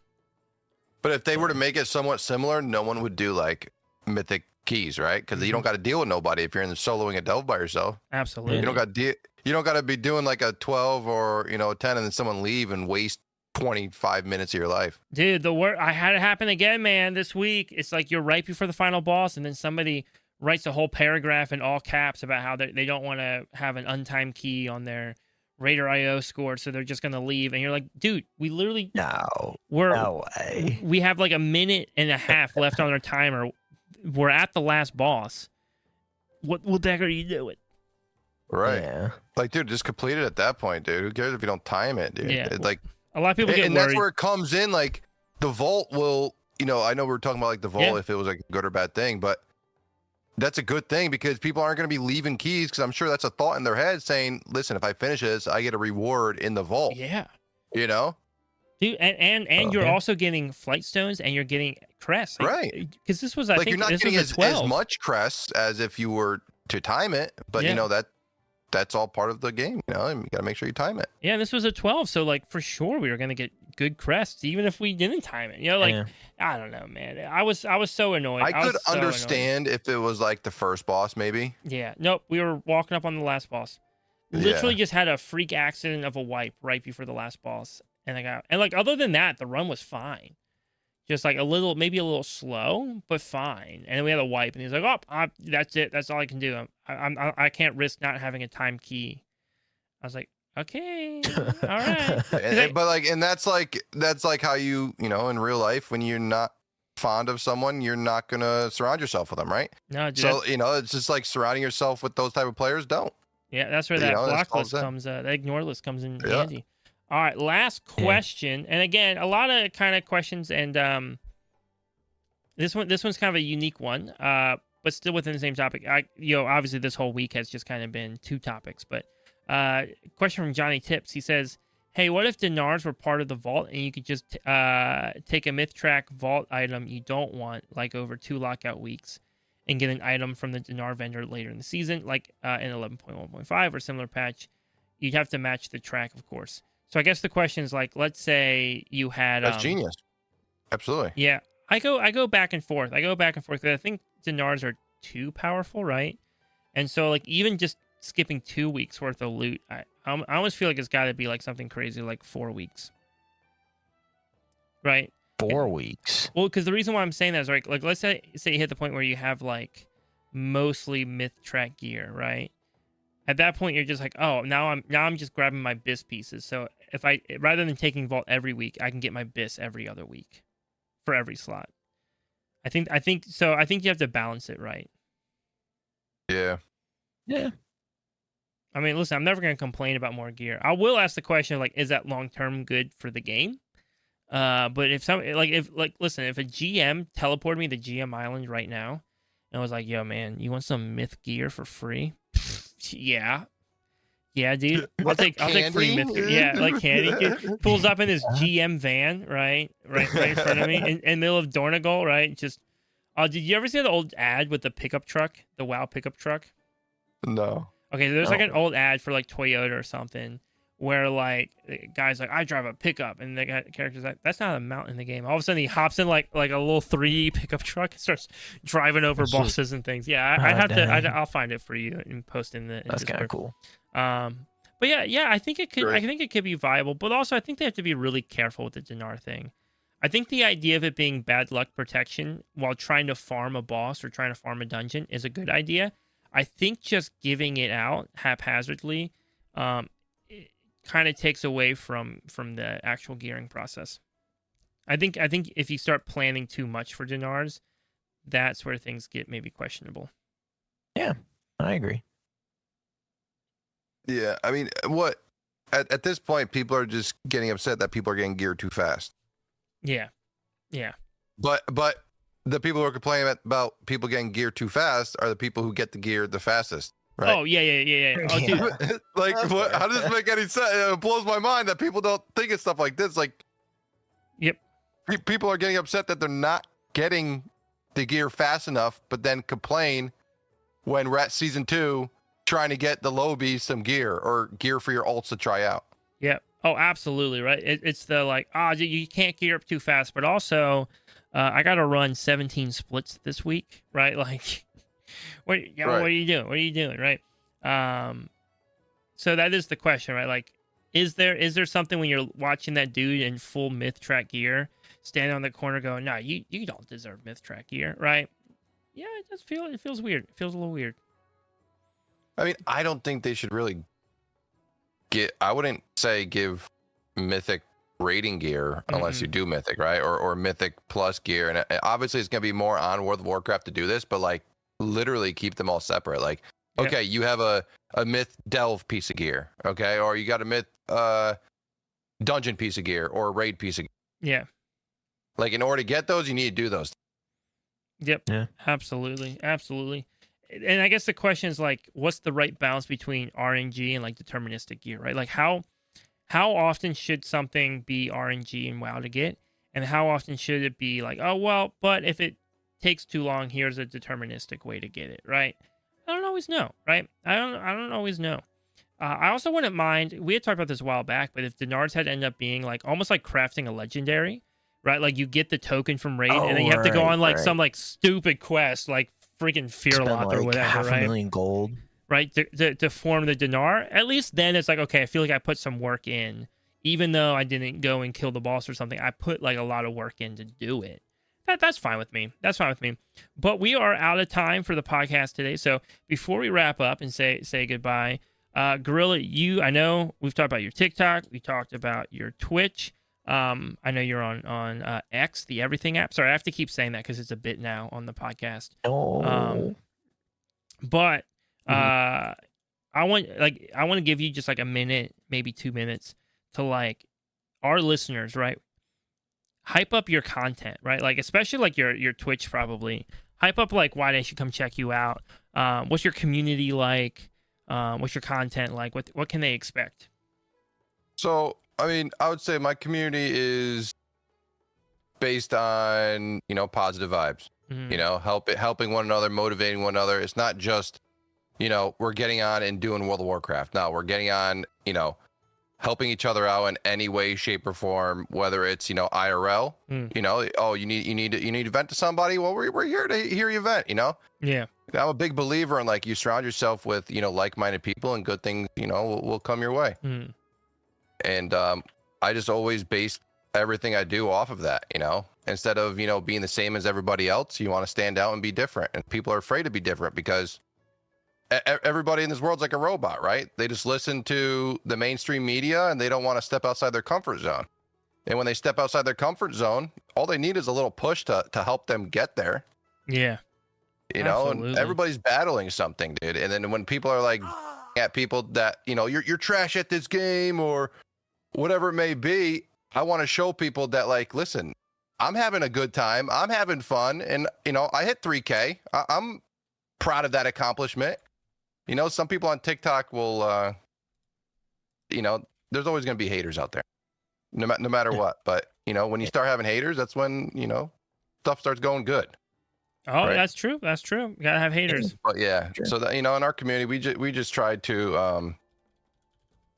But if they were to make it somewhat similar, no one would do like mythic keys, right? Because you don't got to deal with nobody if you're in the soloing a delve by yourself. Absolutely. You don't got to be doing like a 12 or a 10 and then someone leave and waste 25 minutes of your life. Dude, I had it happen again, man, this week. It's like you're right before the final boss and then somebody writes a whole paragraph in all caps about how they don't want to have an untimed key on their Raider IO score, so they're just going to leave. And you're like, dude, we literally... No way. We have like a minute and a half left on our timer. We're at the last boss. What the heck are you doing? Right. Yeah. Like, dude, just complete it at that point, dude. Who cares if you don't time it, dude? Yeah. It's like... A lot of people get and worried. that's where it comes in. Like, the vault will... I know we were talking about like the vault, if it was like a good or bad thing, but that's a good thing because people aren't going to be leaving keys because I'm sure that's a thought in their head saying, listen, if I finish this, I get a reward in the vault. Yeah. You know? Dude, and you're also getting flight stones and you're getting crests. Like, right. Because this was, I think, you're not this getting was as much crests as if you were to time it, but you know, that's all part of the game, you know, and you got to make sure you time it. Yeah, this was a 12, so like for sure we were going to get good crests even if we didn't time it. You know, like I don't know, man. I was so annoyed. I could understand if it was like the first boss maybe. Yeah. Nope, we were walking up on the last boss. Literally just had a freak accident of a wipe right before the last boss. And like other than that, the run was fine. Just like maybe a little slow, but fine. And then we had a wipe, and he's like, "Oh, that's it. That's all I can do. I can't risk not having a time key." I was like, "Okay, all right." and that's like how you know in real life when you're not fond of someone, you're not gonna surround yourself with them, right? No, dude, so you know it's just like surrounding yourself with those type of players. Don't. Yeah, that's where that block list comes. That ignore list comes in handy. All right, last question, and again, a lot of kind of questions, and this one's kind of a unique one, but still within the same topic. Obviously this whole week has just kind of been 2 topics, but question from Johnny Tips. He says, "Hey, what if dinars were part of the vault, and you could just take a myth track vault item you don't want, like over 2 lockout weeks, and get an item from the dinar vendor later in the season, like in 11.1.5 or similar patch? You'd have to match the track, of course." So I guess the question is like, let's say you had that's genius. Absolutely. Yeah, I go back and forth. Because I think dinars are too powerful, right? And so like even just skipping 2 weeks worth of loot, I almost feel like it's got to be like something crazy like 4 weeks, right? 4 weeks. Well, because the reason why I'm saying that is like let's say you hit the point where you have like mostly myth track gear, right? At that point, you're just like, oh, now I'm just grabbing my BIS pieces. So if rather than taking vault every week, I can get my BIS every other week for every slot. I think you have to balance it right. Yeah. Yeah. I mean, listen, I'm never going to complain about more gear. I will ask the question like, is that long term good for the game? But if if a GM teleported me to GM Island right now and was like, yo, man, you want some myth gear for free? Yeah, dude. I'll take free myth gear. Yeah, like candy. Dude pulls up in his GM van, right in front of me, in the middle of Dornegal, right? Just, did you ever see the old ad with the pickup truck, the WoW pickup truck? No. Okay, so there's like an old ad for like Toyota or something, where like the guy's like, I drive a pickup, and the character's like, that's not a mount in the game. All of a sudden he hops in like a little 3 pickup truck and starts driving over bosses and things. Yeah, I'll find it for you and post in the. That's kind of cool. But yeah, I think it could. Great. I think it could be viable, but also I think they have to be really careful with the dinar thing. I think the idea of it being bad luck protection while trying to farm a boss or trying to farm a dungeon is a good idea. I think just giving it out haphazardly, it kind of takes away from the actual gearing process. I think if you start planning too much for dinars, that's where things get maybe questionable. Yeah, I agree. Yeah, I mean, at this point, people are just getting upset that people are getting geared too fast. Yeah. But the people who are complaining about people getting geared too fast are the people who get the gear the fastest, right? Oh yeah. Oh, dude. Like, what? How does this make any sense? It blows my mind that people don't think of stuff like this. Like, yep, people are getting upset that they're not getting the gear fast enough, but then complain when we're at season 2 trying to get the lowbies some gear or gear for your ults to try out. Yep. Oh, absolutely, right? It's the like, you can't gear up too fast, but also I got to run 17 splits this week, right? Like, what are you doing? What are you doing, right? So that is the question, right? Like, is there something when you're watching that dude in full myth track gear standing on the corner going, nah, you don't deserve myth track gear, right? Yeah, it feels weird. It feels a little weird. I mean, I don't think they should really I wouldn't say give mythic rating gear unless you do mythic, right? Or mythic plus gear. And obviously it's going to be more on World of Warcraft to do this, but like literally keep them all separate. Like, okay, you have a myth delve piece of gear, okay? Or you got a myth dungeon piece of gear or a raid piece of gear. Yeah. Like in order to get those, you need to do those. Yep. Yeah. Absolutely. and I guess the question is like, what's the right balance between RNG and like deterministic gear, right? Like how often should something be RNG and WoW to get, and how often should it be like, oh well, but if it takes too long, here's a deterministic way to get it, right? I don't always know, right? I don't always know. I also wouldn't mind. We had talked about this a while back, but if Denards had ended up being like almost like crafting a legendary, right? Like you get the token from raid, and then you have to go on like some like stupid quest, like freaking Fearlock like or whatever, right? $500,000 gold, right? To form the Dinar. At least then it's like, okay, I feel like I put some work in, even though I didn't go and kill the boss or something. I put like a lot of work in to do it. That's fine with me. That's fine with me. But we are out of time for the podcast today. So before we wrap up and say goodbye, Gorilla, I know we've talked about your TikTok. We talked about your Twitch. I know you're on X, the Everything app. Sorry, I have to keep saying that because it's a bit now on the podcast. But I want to give you just like a minute, maybe 2 minutes to like our listeners, right? Hype up your content, right? Like especially like your Twitch, probably hype up like why they should come check you out. What's your community like? What's your content like? What can they expect? So, I mean, I would say my community is based on, positive vibes, helping one another, motivating one another. It's not just, we're getting on and doing World of Warcraft. No, we're getting on, helping each other out in any way, shape, or form, whether it's, IRL, oh, you need to vent to somebody. Well, we're here to hear you vent, Yeah. I'm a big believer in like you surround yourself with, like-minded people and good things, will come your way. And I just always base everything I do off of that, instead of, being the same as everybody else. You want to stand out and be different. And people are afraid to be different because everybody in this world's like a robot, right? They just listen to the mainstream media and they don't want to step outside their comfort zone. And when they step outside their comfort zone, all they need is a little push to help them get there. Yeah. And everybody's battling something, dude. And then when people are like at people that, you're trash at this game or whatever it may be, I want to show people that like, listen, I'm having a good time. I'm having fun. And, I hit 3K. I'm proud of that accomplishment. Some people on TikTok will, there's always going to be haters out there, no matter what. But, when you start having haters, that's when, stuff starts going good. Oh, right? That's true. That's true. You got to have haters. But yeah. Sure. So that, in our community, we just tried to,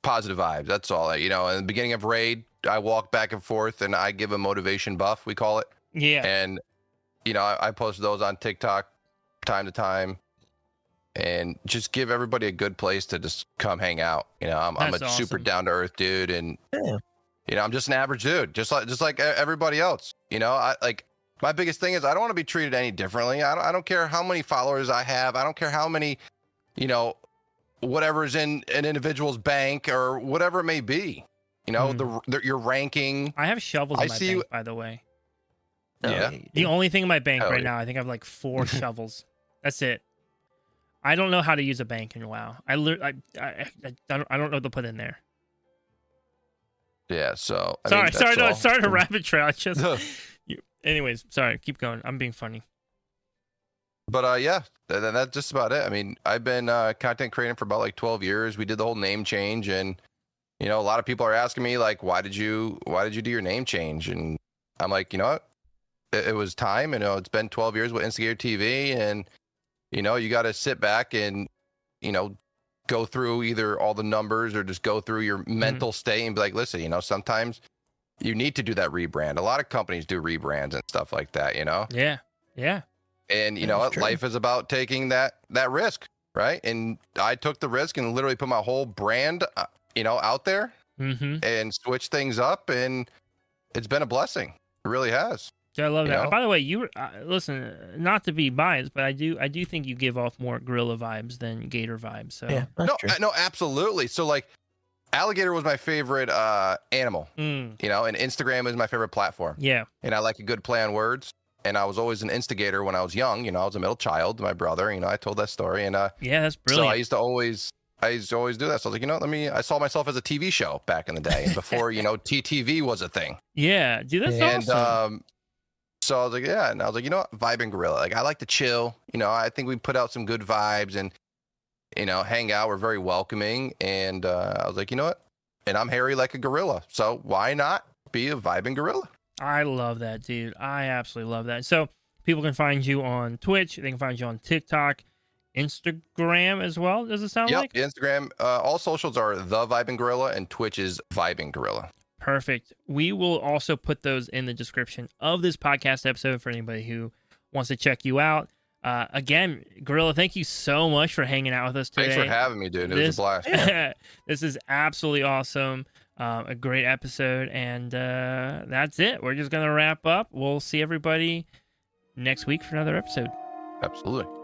positive vibes. That's all. In the beginning of raid, I walk back and forth and I give a motivation buff, we call it. Yeah. And, I post those on TikTok time to time. And just give everybody a good place to just come hang out. I'm a awesome, super down to earth dude, and I'm just an average dude, just like everybody else. My biggest thing is I don't want to be treated any differently. I don't care how many followers I have. I don't care how many, whatever's in an individual's bank or whatever it may be. Your ranking. I have shovels in my bank, by the way. Yeah. The only thing in my bank right now, I think I have like 4 shovels. That's it. I don't know how to use a bank in WoW. I don't know what to put in there. Yeah, so sorry to rabbit trail. I just anyways, sorry, keep going. I'm being funny. But yeah, that's just about it. I mean, I've been content creating for about like 12 years. We did the whole name change, and a lot of people are asking me like, why did you do your name change? And I'm like, what? It was time. It's been 12 years with Instigator TV, and you got to sit back and, go through either all the numbers or just go through your mental state and be like, listen, sometimes you need to do that rebrand. A lot of companies do rebrands and stuff like that, Yeah. Yeah. And, life is about taking that risk, right? And I took the risk and literally put my whole brand, out there and switch things up. And it's been a blessing. It really has. I love that. By the way, you listen. Not to be biased, but I do think you give off more gorilla vibes than gator vibes. So yeah, no, absolutely. So like, alligator was my favorite animal. And Instagram is my favorite platform. Yeah, and I like a good play on words. And I was always an instigator when I was young. I was a middle child. My brother. I told that story. And yeah, that's brilliant. So I used to always do that. So I was like, I saw myself as a TV show back in the day before TTV was a thing. Yeah, dude, that's awesome. So I was like, yeah. And I was like, you know what? VibingGorilla. Like, I like to chill. You know, I think we put out some good vibes and, you know, hang out. We're very welcoming. And I was like, you know what? And I'm hairy like a gorilla. So why not be a VibingGorilla? I love that, dude. I absolutely love that. So people can find you on Twitch. They can find you on TikTok, Instagram as well. Does it sound like? Instagram. All socials are the VibingGorilla, and Twitch is VibingGorilla. Perfect. We will also put those in the description of this podcast episode for anybody who wants to check you out. Again, Gorilla, thank you so much for hanging out with us today. Thanks for having me, dude. It was a blast. This is absolutely awesome. A great episode. And that's it. We're just going to wrap up. We'll see everybody next week for another episode. Absolutely.